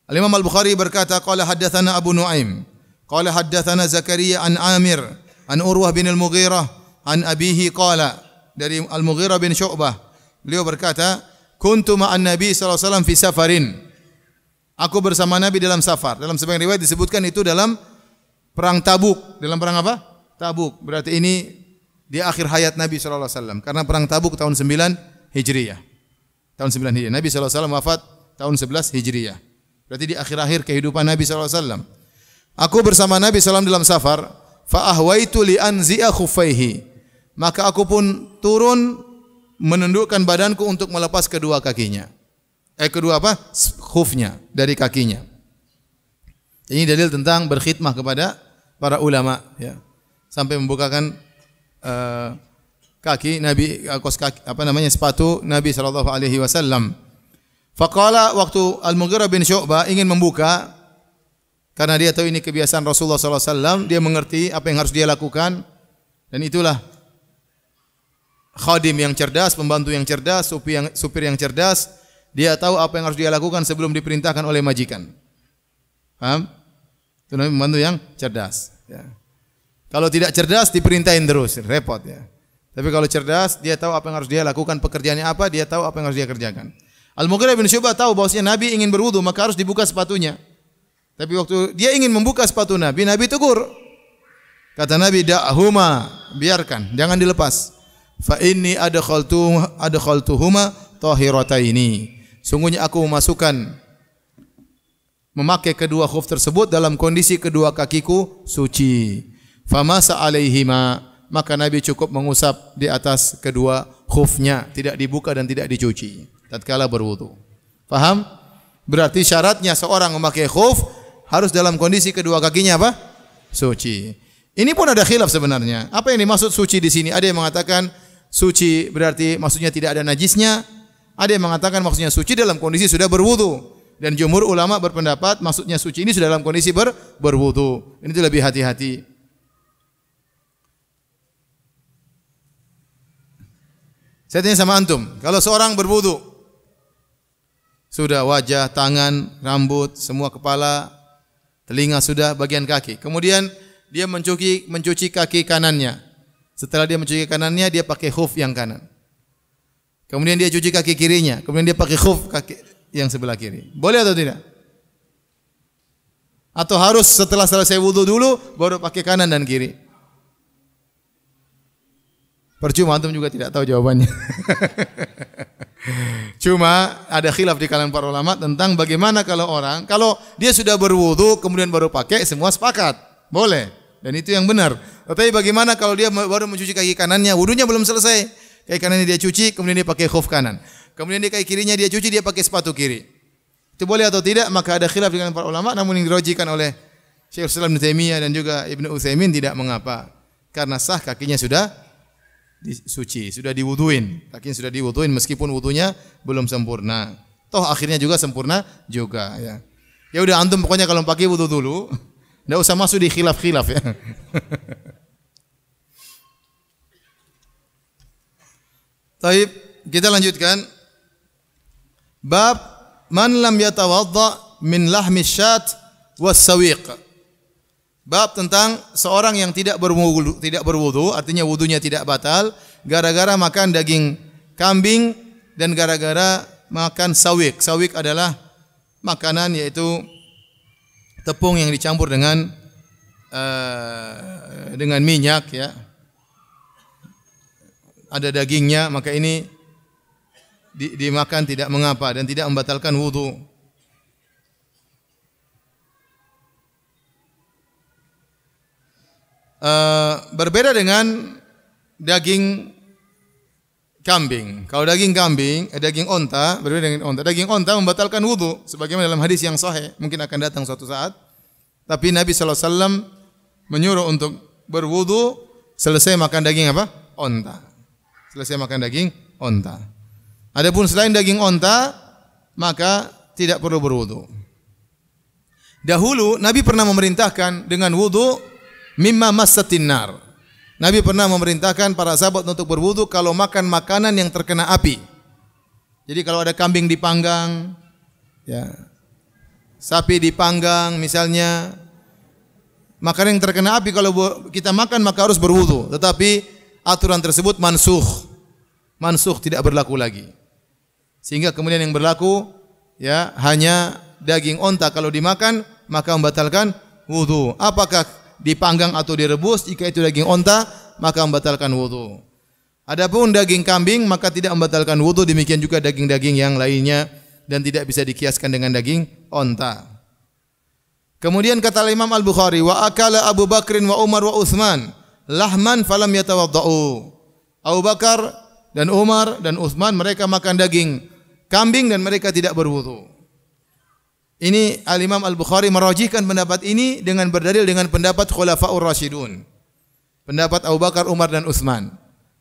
Al-Imam Al-Bukhari berkata, qala haddatsana Abu Nuaim, qala haddatsana Zakaria an Amir, an Urwah bin Al-Mughirah, an abihi qala, dari Al-Mughirah bin Syu'bah. Beliau berkata, kuntu ma'an Nabi sallallahu alaihi wasallam fi safarin. Aku bersama Nabi dalam safar. Dalam sebagian riwayat disebutkan itu dalam perang Tabuk. Dalam perang apa? Tabuk. Berarti ini di akhir hayat Nabi sallallahu alaihi wasallam. Karena perang Tabuk tahun 9 Hijriyah. Tahun 9 Hijriyah. Nabi sallallahu alaihi wasallam wafat tahun 11 Hijriyah. Berarti di akhir-akhir kehidupan Nabi sallallahu alaihi wasallam. Aku bersama Nabi sallallahu alaihi wasallam dalam safar, fa ahwaitu li anzi'a khuffaihi. Maka aku pun turun menundukkan badanku untuk melepas kedua kakinya. Kedua apa? Khufnya dari kakinya. Ini dalil tentang berkhidmah kepada para ulama, ya. sampai membukakan kaki Nabi, sepatu Nabi sallallahu alaihi wasallam. Faqala, waktu Al-Mughirah bin Syu'bah ingin membuka, karena dia tahu ini kebiasaan Rasulullah sallallahu alaihi wasallam, dia mengerti apa yang harus dia lakukan, dan itulah khadim yang cerdas, pembantu yang cerdas, supir yang cerdas. Dia tahu apa yang harus dia lakukan sebelum diperintahkan oleh majikan. Paham? Itu namanya pembantu yang cerdas. Ya. Kalau tidak cerdas diperintahin terus, repot ya. Tapi kalau cerdas, dia tahu apa yang harus dia lakukan, pekerjaannya apa, dia tahu apa yang harus dia kerjakan. Al-Mughirah bin Syu'bah tahu bahwasanya Nabi ingin berwudu, maka harus dibuka sepatunya. Tapi waktu dia ingin membuka sepatu Nabi, Nabi tegur. Kata Nabi, da'huma, biarkan, jangan dilepas. Fa inni adkhaltuhuma tahirataini. Sungguhnya aku memakai kedua khuf tersebut dalam kondisi kedua kakiku suci. Famasa alaihima, maka Nabi cukup mengusap di atas kedua khufnya, tidak dibuka dan tidak dicuci tatkala berwudu. Paham? Berarti syaratnya seorang memakai khuf harus dalam kondisi kedua kakinya apa? Suci. Ini pun ada khilaf sebenarnya. Apa yang dimaksud suci di sini? Ada yang mengatakan suci berarti maksudnya tidak ada najisnya. Ada yang mengatakan maksudnya suci dalam kondisi sudah berwudu. Dan jumhur ulama berpendapat maksudnya suci ini sudah dalam kondisi berwudu. Ini lebih hati-hati. Saya tanya sama antum, kalau seorang berwudu, sudah wajah, tangan, rambut, semua kepala, telinga sudah, bagian kaki. Kemudian dia mencuci kaki kanannya. Setelah dia mencuci kanannya, dia pakai khuf yang kanan. Kemudian dia cuci kaki kirinya. Kemudian dia pakai khuf kaki yang sebelah kiri. Boleh atau tidak? Atau harus setelah selesai wudu dulu, baru pakai kanan dan kiri? Percuma, antum juga tidak tahu jawabannya. Cuma ada khilaf di kalangan para ulama tentang bagaimana kalau dia sudah berwudu kemudian baru pakai, semua sepakat. Boleh. Dan itu yang benar. Tetapi bagaimana kalau dia baru mencuci kaki kanannya, wudunya belum selesai. Kaki kanannya dia cuci, kemudian dia pakai khuf kanan. Kemudian dia kaki kirinya dia cuci, dia pakai sepatu kiri. Itu boleh atau tidak? Maka ada khilaf dengan para ulama, namun yang dirojikan oleh Syekh Islam Ibnu Taimiyah dan juga Ibnu Utsaimin tidak mengapa. Karena sah, kakinya sudah suci, sudah diwuduin. Kakinya sudah diwuduin meskipun wudunya belum sempurna. Toh akhirnya juga sempurna juga ya. Ya udah, antum pokoknya kalau pakai wudu dulu, enggak usah masuk di khilaf-khilaf ya. Baik, kita lanjutkan. Bab man lam yatawadda min lahmi syat was sawiq. Bab tentang seorang yang tidak berwudu, artinya wudunya tidak batal gara-gara makan daging kambing dan gara-gara makan sawiq. Sawiq adalah makanan, yaitu tepung yang dicampur dengan minyak ya. Ada dagingnya, maka ini dimakan tidak mengapa dan tidak membatalkan wudu. Berbeda dengan daging kambing. Kalau daging kambing, daging onta, berbeda dengan onta. Daging onta membatalkan wudu, sebagaimana dalam hadis yang sahih, mungkin akan datang suatu saat. Tapi Nabi sallallahu alaihi wasallam menyuruh untuk berwudu selesai makan daging apa? Onta. Selesai makan daging onta. Adapun selain daging onta, maka tidak perlu berwudu. Dahulu Nabi pernah memerintahkan dengan wudu mimma massatin nar. Nabi pernah memerintahkan para sahabat untuk berwudu kalau makan makanan yang terkena api. Jadi kalau ada kambing dipanggang, ya, sapi dipanggang misalnya, makanan yang terkena api kalau kita makan maka harus berwudu. Tetapi aturan tersebut mansukh, tidak berlaku lagi. Sehingga kemudian yang berlaku ya hanya daging onta kalau dimakan maka membatalkan wudu. Apakah dipanggang atau direbus? Jika itu daging onta maka membatalkan wudu. Adapun daging kambing maka tidak membatalkan wudu. Demikian juga daging-daging yang lainnya dan tidak bisa dikiaskan dengan daging onta. Kemudian kata Imam Al-Bukhari, wa akala Abu Bakrin wa Umar wa Utsman lahman falam yatawaddau. Abu Bakar dan Umar dan Utsman mereka makan daging kambing dan mereka tidak berwudu. Ini Al-Imam Al-Bukhari merajihkan pendapat ini dengan berdalil dengan pendapat Khulafaur Rasyidun. pendapat Abu Bakar, Umar dan Utsman.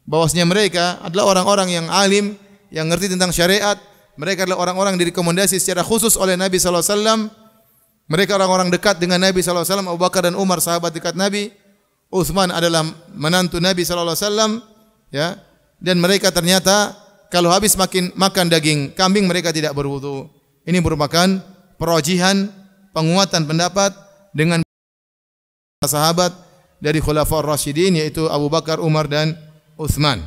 Bahwasanya mereka adalah orang-orang yang alim, yang ngerti tentang syariat. Mereka adalah orang-orang yang direkomendasi secara khusus oleh Nabi sallallahu alaihi wasallam. Mereka orang-orang dekat dengan Nabi sallallahu alaihi wasallam. Abu Bakar dan Umar sahabat dekat Nabi. Utsman adalah menantu Nabi sallallahu alaihi wasallam, ya. Dan mereka ternyata kalau habis makan daging kambing mereka tidak berwudu. Ini merupakan perojihan, penguatan pendapat dengan sahabat dari Khulafaur Rasyidin, yaitu Abu Bakar, Umar dan Utsman.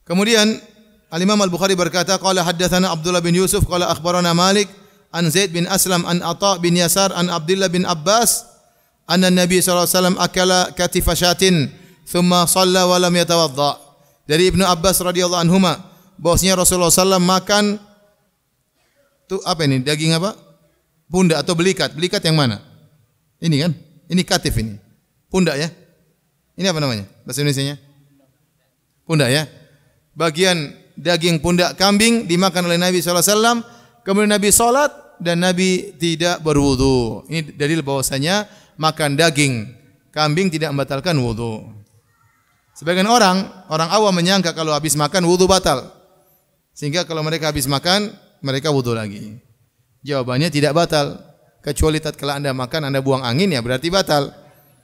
Kemudian Al-Imam Al-Bukhari berkata, qala haddatsana Abdullah bin Yusuf qala akhbarana Malik an Zaid bin Aslam an Atha bin Yasar an Abdullah bin Abbas anna Nabi sallallahu alaihi wasallam akala katifa syatin thumma shalla wa lam yatawadda. Dari Ibnu Abbas radhiyallahu anhuma bahwasanya Rasulullah sallallahu makan tu apa ini? Daging apa? Pundak atau belikat? Belikat yang mana? Ini kan? Ini katif ini. Pundak ya? Ini apa namanya? Bahasa Indonesianya? Pundak ya? Bagian daging pundak kambing dimakan oleh Nabi sallallahu alaihi wasallam, kemudian Nabi salat dan Nabi tidak berwudu. Ini dalil bahwasanya makan daging kambing tidak membatalkan wudu. Sebagian orang awam menyangka kalau habis makan wudu batal. Sehingga kalau mereka habis makan, mereka wudu lagi. Jawabannya tidak batal. Kecuali tatkala Anda makan, Anda buang angin, ya berarti batal.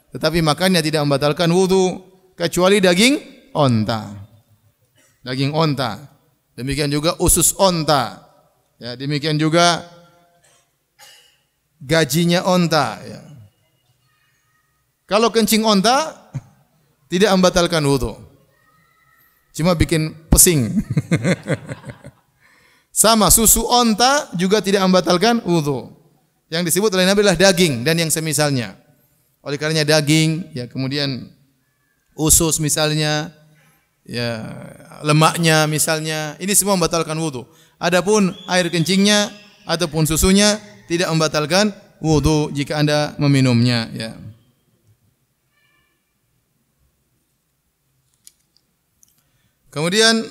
Tetapi makannya tidak membatalkan wudu kecuali daging onta. Daging onta. Demikian juga usus onta. Ya, demikian juga gajinya onta, ya. Kalau kencing onta tidak membatalkan wudu. Cuma bikin pesing. Sama susu onta juga tidak membatalkan wudu. Yang disebut oleh Nabi adalah daging dan yang semisalnya. Oleh karenanya daging, ya kemudian usus misalnya, ya lemaknya misalnya, ini semua membatalkan wudu. Adapun air kencingnya ataupun susunya tidak membatalkan wudu jika Anda meminumnya, ya. Kemudian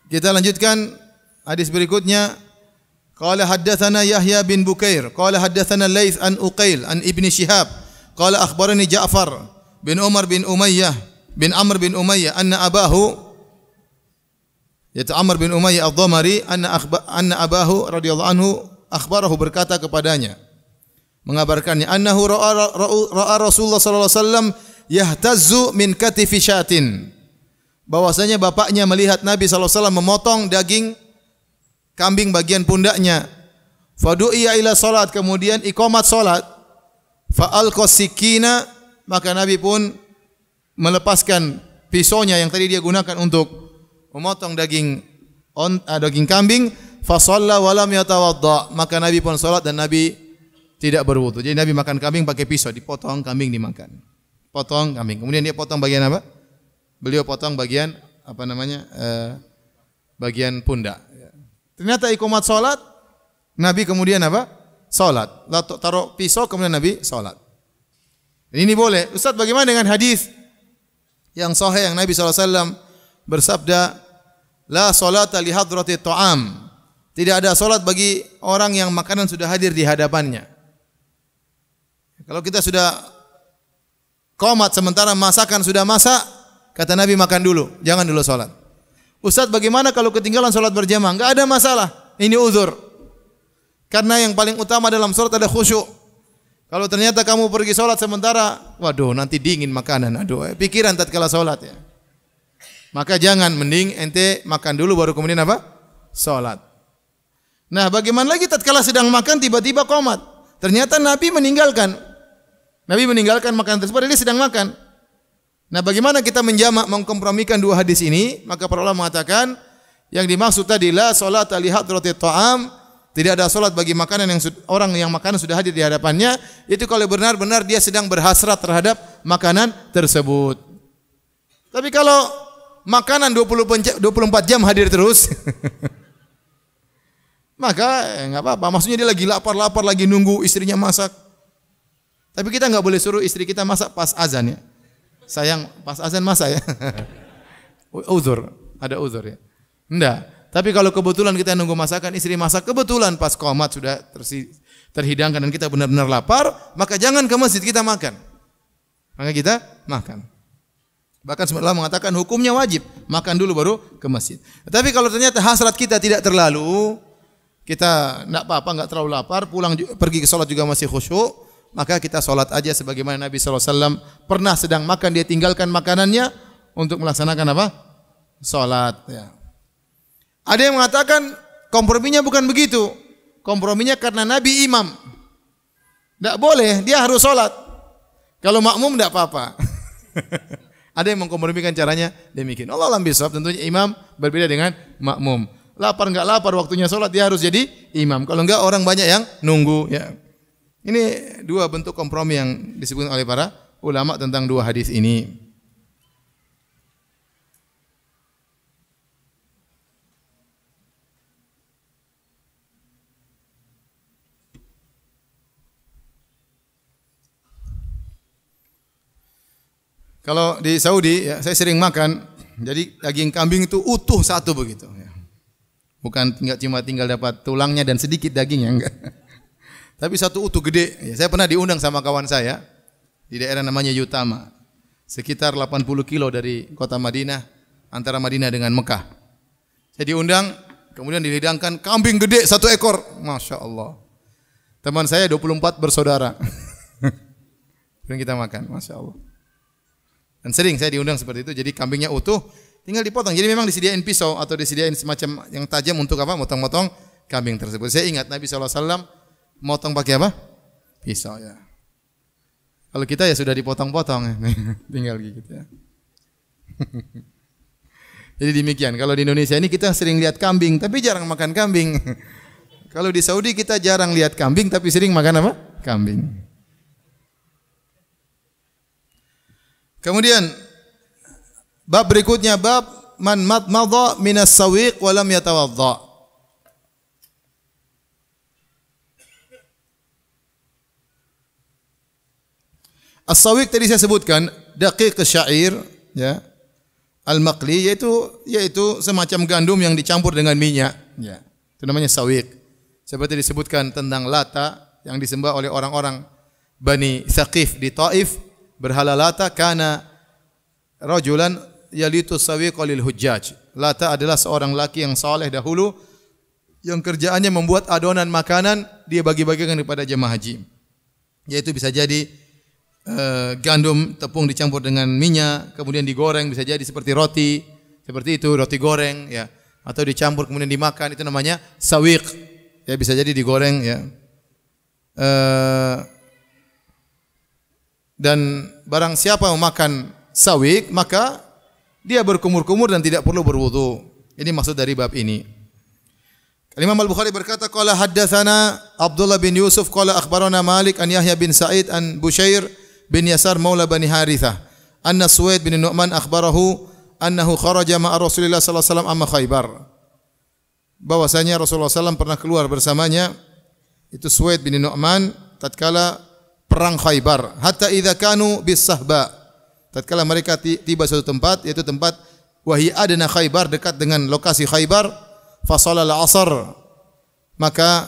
kita lanjutkan hadis berikutnya. Qala haddatsana Yahya bin Bukair, qala haddatsana Laits an Uqail an Ibni Syihab, qala akhbarani Ja'far bin Umar bin Umayyah bin Amr bin Umayyah anna abahu, yaitu Amr bin Umayyah Ad-Dhamari, anna abahu radhiyallahu anhu akhbarahu, berkata kepadanya, mengabarkannya, annahu ra'a Rasulullah sallallahu alaihi wasallam yahtazzu min katifi syatin, bahwasanya bapaknya melihat Nabi sallallahu alaihi wasallam memotong daging kambing bagian pundaknya. Fadu'iya ila salat, kemudian iqamat salat. Fa'alqas sikina, maka Nabi pun melepaskan pisaunya yang tadi dia gunakan untuk memotong daging kambing. Fa shalla wa lam yatawadda, maka Nabi pun salat dan Nabi tidak berwudu. Jadi Nabi makan kambing pakai pisau, dipotong kambing dimakan. Potong kambing. Kemudian dia potong bagian apa? Beliau potong bagian apa namanya? Bagian pundak. Ternyata iqamat salat, Nabi kemudian apa? Salat. Taruh pisau kemudian Nabi salat. Ini boleh. Ustaz, bagaimana dengan hadis yang sahih yang Nabi SAW bersabda, la salata li hadrati ta'am. Tidak ada salat bagi orang yang makanan sudah hadir di hadapannya. Kalau kita sudah qomat sementara masakan sudah masak, kata Nabi makan dulu, jangan dulu salat. Ustaz, bagaimana kalau ketinggalan salat berjamaah? Enggak ada masalah. Ini uzur. Karena yang paling utama dalam salat ada khusyuk. Kalau ternyata kamu pergi salat sementara, waduh, nanti dingin makanan. Aduh, pikiran tatkala salat, ya. Maka jangan, mending ente makan dulu baru kemudian apa? Salat. Nah, bagaimana lagi tatkala sedang makan tiba-tiba qomat? Ternyata Nabi meninggalkan makanan tersebut, dia sedang makan. Nah, bagaimana kita menjamak, mengkompromikan dua hadis ini? Maka para ulama mengatakan yang dimaksud tadi la salata li hadrati ta'am, tidak ada salat bagi makanan yang orang yang makanan sudah hadir di hadapannya, itu kalau benar-benar dia sedang berhasrat terhadap makanan tersebut. Tapi kalau makanan 24 jam hadir terus maka enggak apa-apa. Maksudnya dia lagi lapar lagi nunggu istrinya masak. Tapi kita enggak boleh suruh istri kita masak pas azan, ya. Sayang, pas azan masa, ya. Uzur, ada uzur, ya. Enggak. Tapi kalau kebetulan kita nunggu masakan, istri masak kebetulan pas qomat sudah terhidangkan dan kita benar-benar lapar, maka jangan ke masjid, kita makan. Maka kita makan. Bahkan sebenarnya mengatakan hukumnya wajib, makan dulu baru ke masjid. Tapi kalau ternyata hasrat kita tidak terlalu, kita enggak apa-apa, enggak terlalu lapar, pulang pergi ke salat juga masih khusyuk, maka kita salat aja sebagaimana Nabi sallallahu alaihi wasallam pernah sedang makan dia tinggalkan makanannya untuk melaksanakan apa? Salat, ya. Ada yang mengatakan komprominya bukan begitu. Komprominya karena Nabi imam. Tidak boleh, dia harus sholat. Kalau makmum tidak apa-apa. Ada yang mengkompromikan caranya demikian. Allah alam bisawab, tentunya imam berbeda dengan makmum. Lapar enggak lapar waktunya sholat, dia harus jadi imam. Kalau enggak orang banyak yang nunggu. Ya. Ini dua bentuk kompromi yang disebutkan oleh para ulama tentang dua hadis ini. Kalau di Saudi, ya, saya sering makan, jadi daging kambing itu utuh satu begitu. Ya. Bukan cuma tinggal dapat tulangnya dan sedikit dagingnya, enggak. Tapi satu utuh gede. Ya, saya pernah diundang sama kawan saya di daerah namanya Yutama, sekitar 80 kilo dari kota Madinah, antara Madinah dengan Mekah. Saya diundang, kemudian dihidangkan kambing gede satu ekor, masya Allah. Teman saya 24 bersaudara. Kemudian kita makan, masya Allah. Dan sering saya diundang seperti itu, jadi kambingnya utuh, tinggal dipotong. Jadi memang disediain pisau atau disediain semacam yang tajam untuk apa? Motong-motong kambing tersebut. Saya ingat Nabi SAW motong pakai apa? Pisau, ya. Kalau kita ya sudah dipotong-potong, tinggal gitu ya. Jadi demikian. Kalau di Indonesia ini kita sering lihat kambing, tapi jarang makan kambing. Kalau di Saudi kita jarang lihat kambing, tapi sering makan apa? Kambing. Kemudian bab berikutnya bab man madmadha minas sawiq wa lam yatawadda. As-sawiq tadi saya sebutkan daqiq syair, ya. Al-maqli yaitu semacam gandum yang dicampur dengan minyak, ya. Itu namanya sawiq. Seperti disebutkan tentang Lata yang disembah oleh orang-orang Bani Thaqif di Taif. Berhala Lata kana rajulan yalitu sawiqa lil hujjaj. Lata adalah seorang laki yang saleh dahulu yang kerjaannya membuat adonan makanan dia bagi-bagikan kepada jemaah haji. Yaitu bisa jadi gandum tepung dicampur dengan minyak kemudian digoreng, bisa jadi seperti roti, seperti itu roti goreng, ya, atau dicampur kemudian dimakan, itu namanya sawiq. Ya, bisa jadi digoreng, ya. Dan barang siapa yang makan sawiq, maka dia berkumur-kumur dan tidak perlu berwudu. Ini maksud dari bab ini. Imam Al-Bukhari berkata, qala haddatsana Abdullah bin Yusuf qala akhbarana Malik an Yahya bin Sa'id an Bushair bin Yasar maula Bani Harithah anna Suwaid bin Nu'man akhbarahu annahu kharaja ma'a Rasulillah sallallahu alaihi wasallam amma Khaybar. Bahwasanya Rasulullah SAW pernah keluar bersamanya itu Suwaid bin Nu'man tatkala perang Khaybar, hatta idza kanu bis sahba, tatkala mereka tiba suatu tempat, yaitu tempat wahi adna Khaybar, dekat dengan lokasi Khaybar, fa shalal asar, maka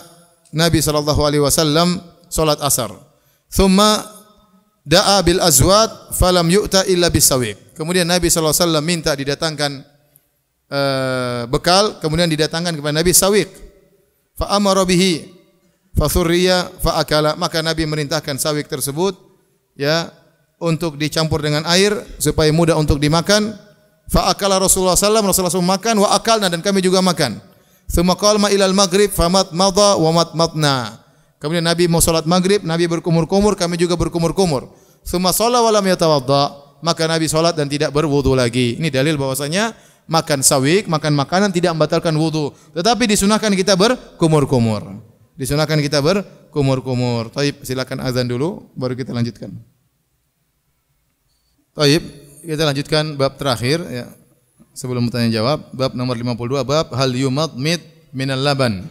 Nabi sallallahu alaihi wasallam salat asar. Thumma da'a bil azwad falam yu'ta illa bisawiq. Kemudian Nabi sallallahu alaihi wasallam minta didatangkan bekal, kemudian didatangkan kepada Nabi sawiq. Fa amara bihi fathurriya faakala, maka Nabi merintahkan sawiq tersebut, ya, untuk dicampur dengan air supaya mudah untuk dimakan. Faakala Rasulullah SAW makan, wa akalna, dan kami juga makan. Tsumma qala ilal maghrib famat madha wa matmatna. Kemudian Nabi mau salat maghrib, Nabi berkumur-kumur, kami juga berkumur-kumur. Tsumma shalla wa lam yatawadda, maka Nabi salat dan tidak berwudu lagi. Ini dalil bahwasanya makan sawiq, makan makanan tidak membatalkan wudu, tetapi disunahkan kita berkumur-kumur. Disunahkan kita berkumur-kumur. Taib, silakan azan dulu baru kita lanjutkan. Taib, kita lanjutkan bab terakhir, ya. Sebelum bertanya jawab, bab nomor 52, bab hal yumadmid minal laban.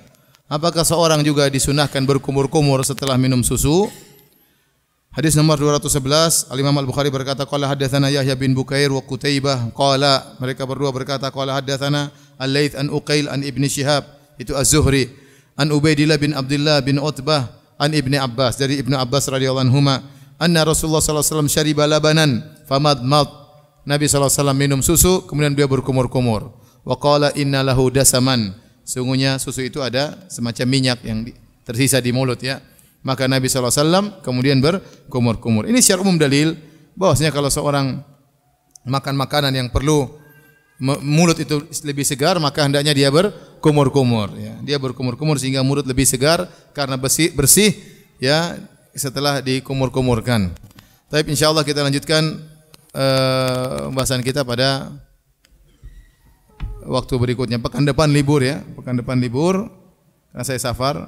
Apakah seorang juga disunahkan berkumur-kumur setelah minum susu? Hadis nomor 211, Al-Imam Al-Bukhari berkata qala haddatsana Yahya bin Bukair wa Qutaibah qala, mereka berdua berkata qala haddatsana Al-Laits an Uqail an Ibni Syihab, itu Az-Zuhri, an Ubaidillah bin Abdullah bin Utbah an Ibni Abbas, dari Ibnu Abbas radhiyallahu anhuma, anna Rasulullah sallallahu alaihi wasallam syariba labanan famadmad. Nabi sallallahu alaihi wasallam minum susu kemudian dia berkumur-kumur. Wa qala inna lahu dasaman. Sungguhnya susu itu ada semacam minyak yang tersisa di mulut ya. Maka Nabi sallallahu alaihi wasallam kemudian berkumur-kumur. Ini secara umum dalil bahwasanya kalau seorang makan makanan yang perlu mulut itu lebih segar, maka hendaknya dia berkumur-kumur ya. Dia berkumur-kumur sehingga mulut lebih segar karena bersih ya setelah dikumur-kumurkan. Tapi insyaallah kita lanjutkan pembahasan kita pada waktu berikutnya. Pekan depan libur ya. Pekan depan libur karena saya safar.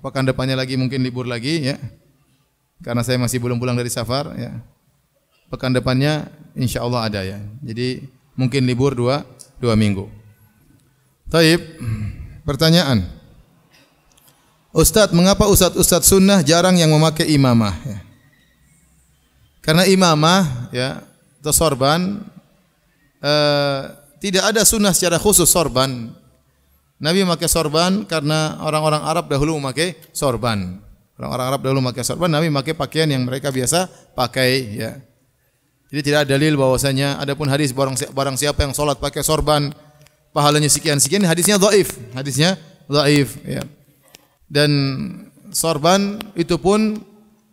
Pekan depannya lagi mungkin libur lagi ya. Karena saya masih belum pulang dari safar ya. Pekan depannya insyaallah ada ya. Jadi mungkin libur dua minggu. Taib, pertanyaan. Ustadz, mengapa ustadz sunnah jarang yang memakai imamah? Ya. Karena imamah ya atau sorban tidak ada sunnah secara khusus sorban. Nabi memakai sorban karena orang-orang Arab dahulu memakai sorban. Orang-orang Arab dahulu memakai sorban, Nabi memakai pakaian yang mereka biasa pakai ya. Jadi tidak ada dalil bahwasanya adapun hadis barang siapa yang salat pakai sorban pahalanya sekian-sekian, hadisnya dhaif. Hadisnya dhaif ya. Dan sorban itu pun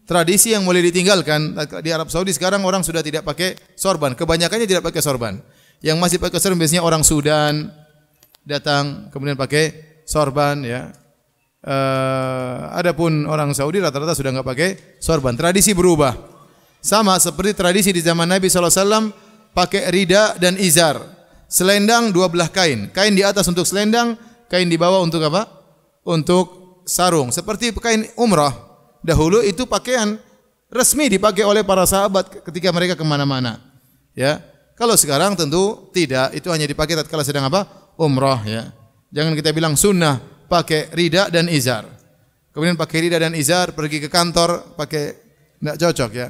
tradisi yang boleh ditinggalkan. Di Arab Saudi sekarang orang sudah tidak pakai sorban, kebanyakannya tidak pakai sorban. Yang masih pakai sorban biasanya orang Sudan datang kemudian pakai sorban ya. Adapun orang Saudi rata-rata sudah enggak pakai sorban. Tradisi berubah. Sama seperti tradisi di zaman Nabi SAW pakai rida dan izar. Selendang dua belah kain. Kain di atas untuk selendang, kain di bawah untuk apa? Untuk sarung. Seperti kain umrah. Dahulu itu pakaian resmi dipakai oleh para sahabat ketika mereka kemana-mana. Ya, kalau sekarang tentu tidak. Itu hanya dipakai tatkala sedang apa? Umrah. Ya, jangan kita bilang sunnah pakai rida dan izar. Kemudian pakai rida dan izar pergi ke kantor pakai, tidak cocok ya.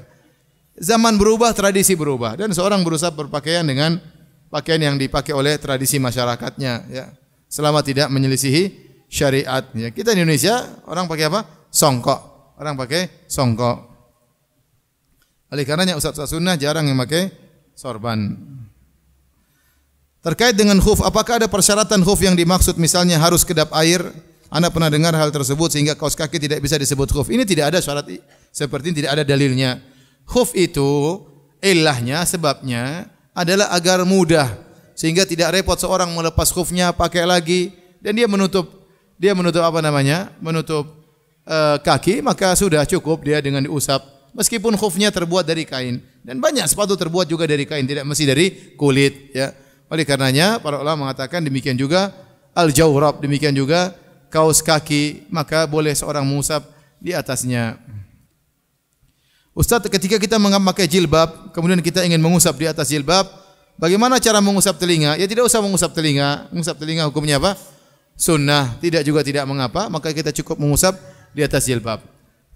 Zaman berubah, tradisi berubah, dan seorang berusaha berpakaian dengan pakaian yang dipakai oleh tradisi masyarakatnya, ya, selama tidak menyelisihi syariat. Ya. Kita di Indonesia orang pakai apa? Songkok. Orang pakai songkok. Oleh karenanya ustaz sunnah jarang yang pakai sorban. Terkait dengan khuf, apakah ada persyaratan khuf yang dimaksud? Misalnya harus kedap air. Anda pernah dengar hal tersebut sehingga kaos kaki tidak bisa disebut khuf. Ini tidak ada syarat seperti ini, tidak ada dalilnya. Khuf itu ilahnya, sebabnya adalah agar mudah sehingga tidak repot seorang melepas khufnya pakai lagi dan dia menutup apa namanya? Menutup kaki, maka sudah cukup dia dengan diusap. Meskipun khufnya terbuat dari kain dan banyak sepatu terbuat juga dari kain, tidak mesti dari kulit ya. Oleh karenanya para ulama mengatakan demikian juga al-jawrab, demikian juga kaos kaki, maka boleh seorang mengusap di atasnya. Ustaz, ketika kita memakai jilbab, kemudian kita ingin mengusap di atas jilbab, bagaimana cara mengusap telinga? Ya tidak usah mengusap telinga. Mengusap telinga hukumnya apa? Sunnah. Tidak mengapa, maka kita cukup mengusap di atas jilbab.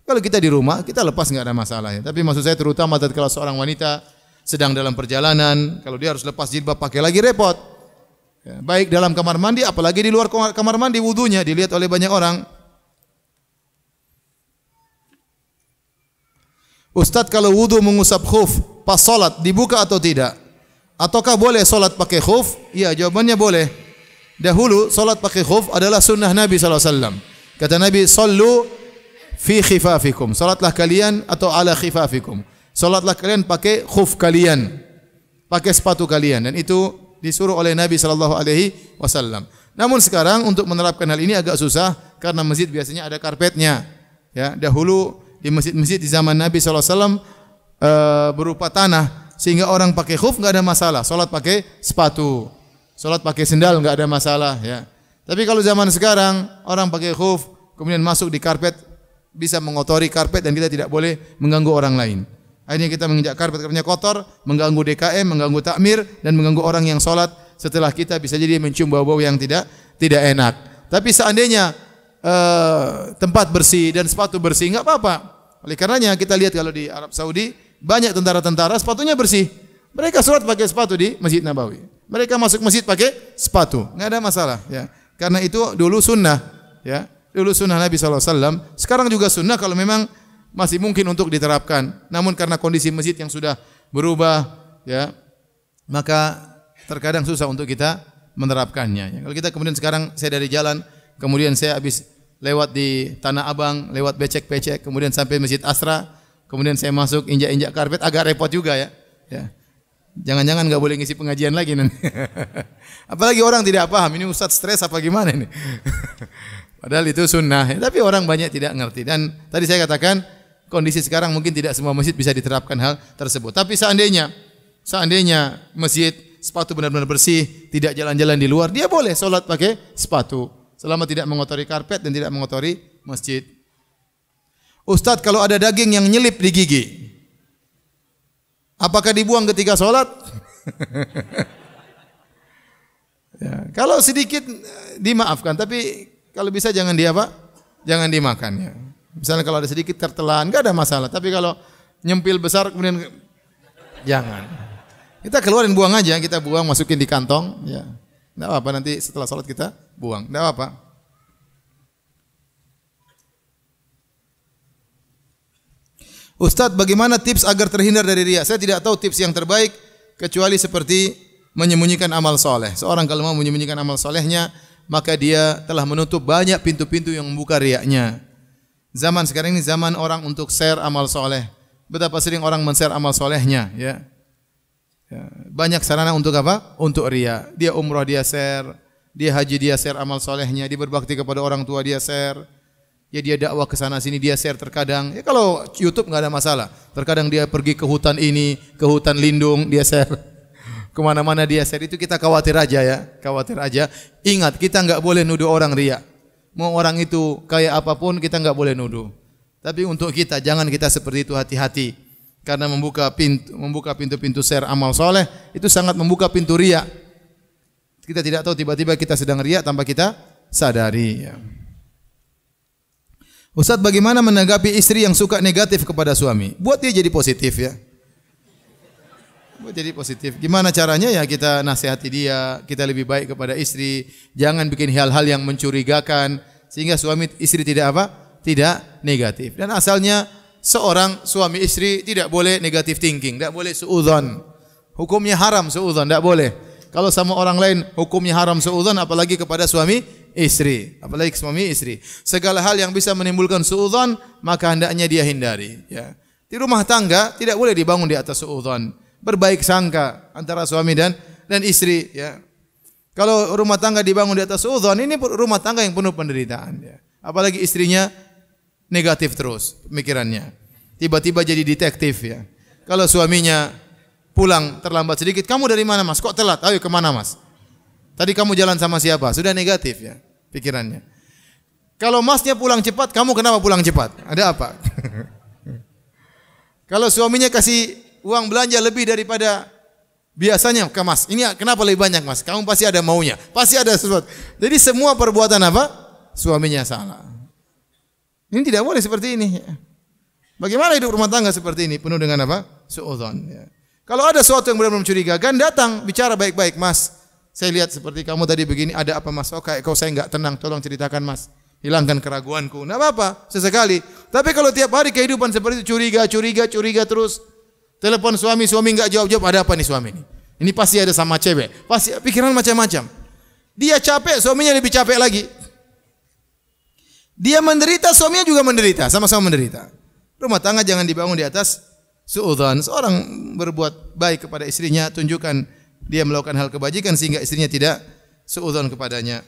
Kalau kita di rumah, kita lepas enggak ada masalah ya. Tapi maksud saya terutama tatkala seorang wanita sedang dalam perjalanan, kalau dia harus lepas jilbab pakai lagi repot. Ya, baik dalam kamar mandi, apalagi di luar kamar mandi, wudunya dilihat oleh banyak orang. Ustaz, kalau wudu mengusap khuf pas salat dibuka atau tidak? Ataukah boleh salat pakai khuf? Iya, jawabannya boleh. Dahulu salat pakai khuf adalah sunnah Nabi SAW. Kata Nabi, sallu fi khifafikum. Salatlah kalian atau ala khifafikum. Salatlah kalian pakai khuf kalian, pakai sepatu kalian, dan itu disuruh oleh Nabi SAW. Namun sekarang untuk menerapkan hal ini agak susah karena masjid biasanya ada karpetnya. Ya, dahulu di masjid-masjid di zaman Nabi SAW berupa tanah sehingga orang pakai khuf enggak ada masalah. Salat pakai sepatu, salat pakai sendal enggak ada masalah ya. Tapi kalau zaman sekarang orang pakai khuf kemudian masuk di karpet, bisa mengotori karpet dan kita tidak boleh mengganggu orang lain. Akhirnya kita menginjak karpetnya kotor, mengganggu DKM, mengganggu takmir dan mengganggu orang yang salat setelah kita, bisa jadi mencium bau-bau yang tidak enak. Tapi seandainya tempat bersih dan sepatu bersih, enggak apa-apa. Oleh karenanya kita lihat kalau di Arab Saudi banyak tentara-tentara sepatunya bersih. Mereka sholat pakai sepatu di Masjid Nabawi. Mereka masuk masjid pakai sepatu, enggak ada masalah ya. Karena itu dulu sunnah ya. Dulu sunnah Nabi SAW. Sekarang juga sunnah kalau memang masih mungkin untuk diterapkan. Namun karena kondisi masjid yang sudah berubah, ya, maka terkadang susah untuk kita menerapkannya. Kalau kita kemudian sekarang saya dari jalan, kemudian saya habis lewat di Tanah Abang, lewat becek-becek, kemudian sampai Masjid Asra, kemudian saya masuk injak-injak karpet, agak repot juga ya. Ya. Jangan-jangan enggak boleh ngisi pengajian lagi nanti. Apalagi orang tidak paham, ini ustaz stres apa gimana ini. Padahal itu sunnah, tapi orang banyak tidak ngerti. Dan tadi saya katakan kondisi sekarang mungkin tidak semua masjid bisa diterapkan hal tersebut. Tapi seandainya masjid sepatu benar-benar bersih, tidak jalan-jalan di luar, dia boleh sholat pakai sepatu selama tidak mengotori karpet dan tidak mengotori masjid. Ustadz, kalau ada daging yang nyelip di gigi, apakah dibuang ketika sholat? Ya, kalau sedikit dimaafkan, tapi kalau bisa jangan jangan dimakan ya. Misalnya kalau ada sedikit tertelan, enggak ada masalah. Tapi kalau nyempil besar kemudian jangan. Kita keluarin, buang aja, kita buang, masukin di kantong, ya. Enggak apa-apa, nanti setelah salat kita buang. Enggak apa-apa. Ustadz, bagaimana tips agar terhindar dari riya? Saya tidak tahu tips yang terbaik kecuali seperti menyembunyikan amal soleh. Seorang kalau mau menyembunyikan amal solehnya, maka dia telah menutup banyak pintu-pintu yang membuka riyanya. Zaman sekarang ini zaman orang untuk share amal soleh. Betapa sering orang men-share amal solehnya, ya. Ya, banyak sarana untuk apa? Untuk riya. Dia umrah dia share, dia haji dia share amal solehnya, dia berbakti kepada orang tua dia share, ya dia dakwah ke sana sini dia share terkadang. Ya kalau YouTube enggak ada masalah. Terkadang dia pergi ke hutan ini, ke hutan lindung dia share. Kemana-mana dia share, itu kita khawatir aja ya, khawatir aja. Ingat, kita enggak boleh nuduh orang riya. Mau orang itu kayak apapun kita enggak boleh nuduh. Tapi untuk kita jangan kita seperti itu, hati-hati. Karena membuka pintu-pintu share amal soleh itu sangat membuka pintu riya. Kita tidak tahu tiba-tiba kita sedang riya tanpa kita sadari. Ya. Ustadz, bagaimana menanggapi istri yang suka negatif kepada suami? Buat dia jadi positif ya. Buat jadi positif. Gimana caranya ya, kita nasihati dia, kita lebih baik kepada istri. Jangan bikin hal-hal yang mencurigakan sehingga suami istri tidak apa? Tidak negatif. Dan asalnya seorang suami istri tidak boleh negatif thinking, tidak boleh suudzon. Hukumnya haram suudzon, tidak boleh. Kalau sama orang lain hukumnya haram suudzon, apalagi kepada suami istri, apalagi suami istri. Segala hal yang bisa menimbulkan suudzon maka hendaknya dia hindari. Ya. Di rumah tangga tidak boleh dibangun di atas suudzon. Berbaik sangka antara suami dan istri. Ya. Kalau rumah tangga dibangun di atas suudzon, ini rumah tangga yang penuh penderitaan. Ya. Apalagi istrinya negatif terus pemikirannya. Tiba-tiba jadi detektif ya. Kalau suaminya pulang terlambat sedikit, kamu dari mana mas? Kok telat? Ayo kemana mas? Tadi kamu jalan sama siapa? Sudah negatif ya pikirannya. Kalau masnya pulang cepat, kamu kenapa pulang cepat? Ada apa? Kalau suaminya kasih uang belanja lebih daripada biasanya ke mas, ini kenapa lebih banyak mas? Kamu pasti ada maunya, pasti ada sesuatu. Jadi semua perbuatan apa? Suaminya salah. Ini tidak boleh seperti ini. Bagaimana hidup rumah tangga seperti ini? Penuh dengan apa? Suudzon. Ya. Kalau ada sesuatu yang benar-benar mencurigakan, datang bicara baik-baik, mas. Saya lihat seperti kamu tadi begini, ada apa mas? Oh kayak kau saya enggak tenang, tolong ceritakan mas. Hilangkan keraguanku. Enggak apa-apa, sesekali. Tapi kalau tiap hari kehidupan seperti itu, curiga terus. Telepon suami enggak jawab-jawab, ada apa nih suami ini? Ini pasti ada sama cewek. Pasti pikiran macam-macam. Dia capek, suaminya lebih capek lagi. Dia menderita, suaminya juga menderita, sama-sama menderita. Rumah tangga jangan dibangun di atas suudzon. Seorang berbuat baik kepada istrinya, tunjukkan dia melakukan hal kebajikan sehingga istrinya tidak suudzon kepadanya.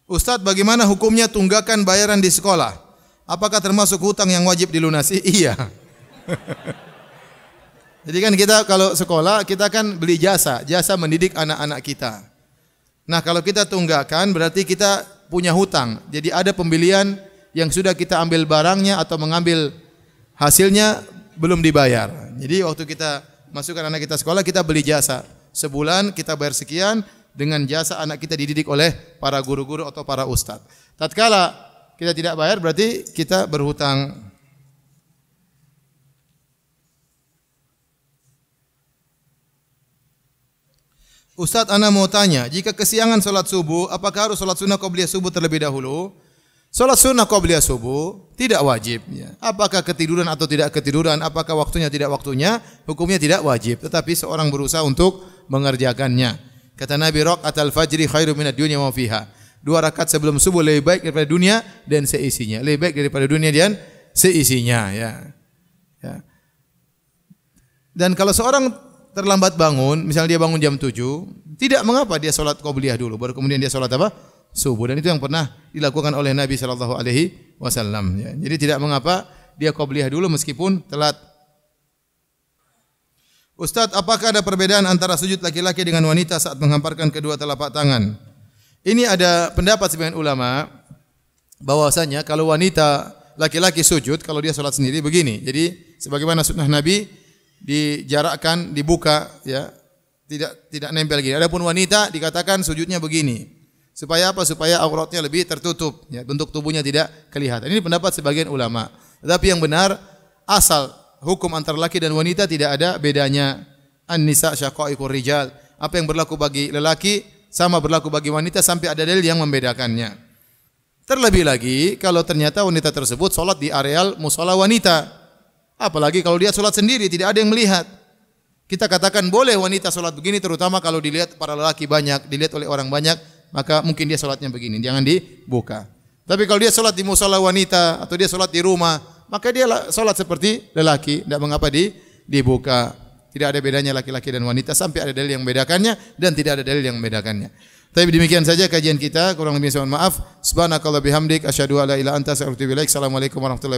Ustadz, bagaimana hukumnya tunggakan bayaran di sekolah? Apakah termasuk hutang yang wajib dilunasi? Iya. Jadi kan kita kalau sekolah, kita kan beli jasa mendidik anak-anak kita. Nah kalau kita tunggakan berarti kita punya hutang. Jadi ada pembelian yang sudah kita ambil barangnya atau mengambil hasilnya belum dibayar. Jadi waktu kita masukkan anak kita sekolah, kita beli jasa. Sebulan kita bayar sekian, dengan jasa anak kita dididik oleh para guru-guru atau para ustadz. Tatkala kita tidak bayar berarti kita berhutang. Ustadz, ana mau tanya, jika kesiangan salat subuh, apakah harus salat sunnah qabliyah subuh terlebih dahulu? Salat sunnah qabliyah subuh tidak wajib. Ya. Apakah ketiduran atau tidak ketiduran, apakah waktunya tidak waktunya, hukumnya tidak wajib. Tetapi seorang berusaha untuk mengerjakannya. Kata Nabi, raqatul fajri khairum minad dunya wa fiha. 2 rakaat sebelum subuh lebih baik daripada dunia dan seisinya. Lebih baik daripada dunia dan seisinya. Ya. Ya. Dan kalau seorang terlambat bangun, misalnya dia bangun jam 7, tidak mengapa dia salat qabliyah dulu, baru kemudian dia salat apa? Subuh. Dan itu yang pernah dilakukan oleh Nabi sallallahu alaihi wasallam ya. Jadi tidak mengapa dia qabliyah dulu meskipun telat. Ustaz, apakah ada perbedaan antara sujud laki-laki dengan wanita saat menghamparkan kedua telapak tangan? Ini ada pendapat sebagian ulama bahwasanya kalau wanita laki-laki sujud kalau dia salat sendiri begini. Jadi sebagaimana sunnah Nabi dijarakkan, dibuka ya, tidak nempel gini. Adapun wanita dikatakan sujudnya begini. Supaya apa? Supaya auratnya lebih tertutup, ya, bentuk tubuhnya tidak kelihatan. Ini pendapat sebagian ulama. Tetapi yang benar, asal hukum antara laki dan wanita tidak ada bedanya. An-nisa syaqaiqur rijal. Apa yang berlaku bagi lelaki sama berlaku bagi wanita sampai ada dalil yang membedakannya. Terlebih lagi kalau ternyata wanita tersebut salat di areal mushola wanita. Apalagi kalau dia salat sendiri tidak ada yang melihat. Kita katakan boleh wanita salat begini terutama kalau dilihat para lelaki banyak, dilihat oleh orang banyak. Maka mungkin dia salatnya begini, jangan dibuka. Tapi kalau dia salat di mushola wanita atau dia salat di rumah, maka dia salat seperti lelaki, tidak mengapa dibuka. Tidak ada bedanya laki-laki dan wanita sampai ada dalil yang membedakannya dan tidak ada dalil yang membedakannya. Tapi demikian saja kajian kita, kurang lebih mohon maaf. Subhanakallah bihamdik asyhadu alla ilaha illa anta astaghfiruka wa atubu ilaik. Assalamualaikum warahmatullahi wabarakatuh.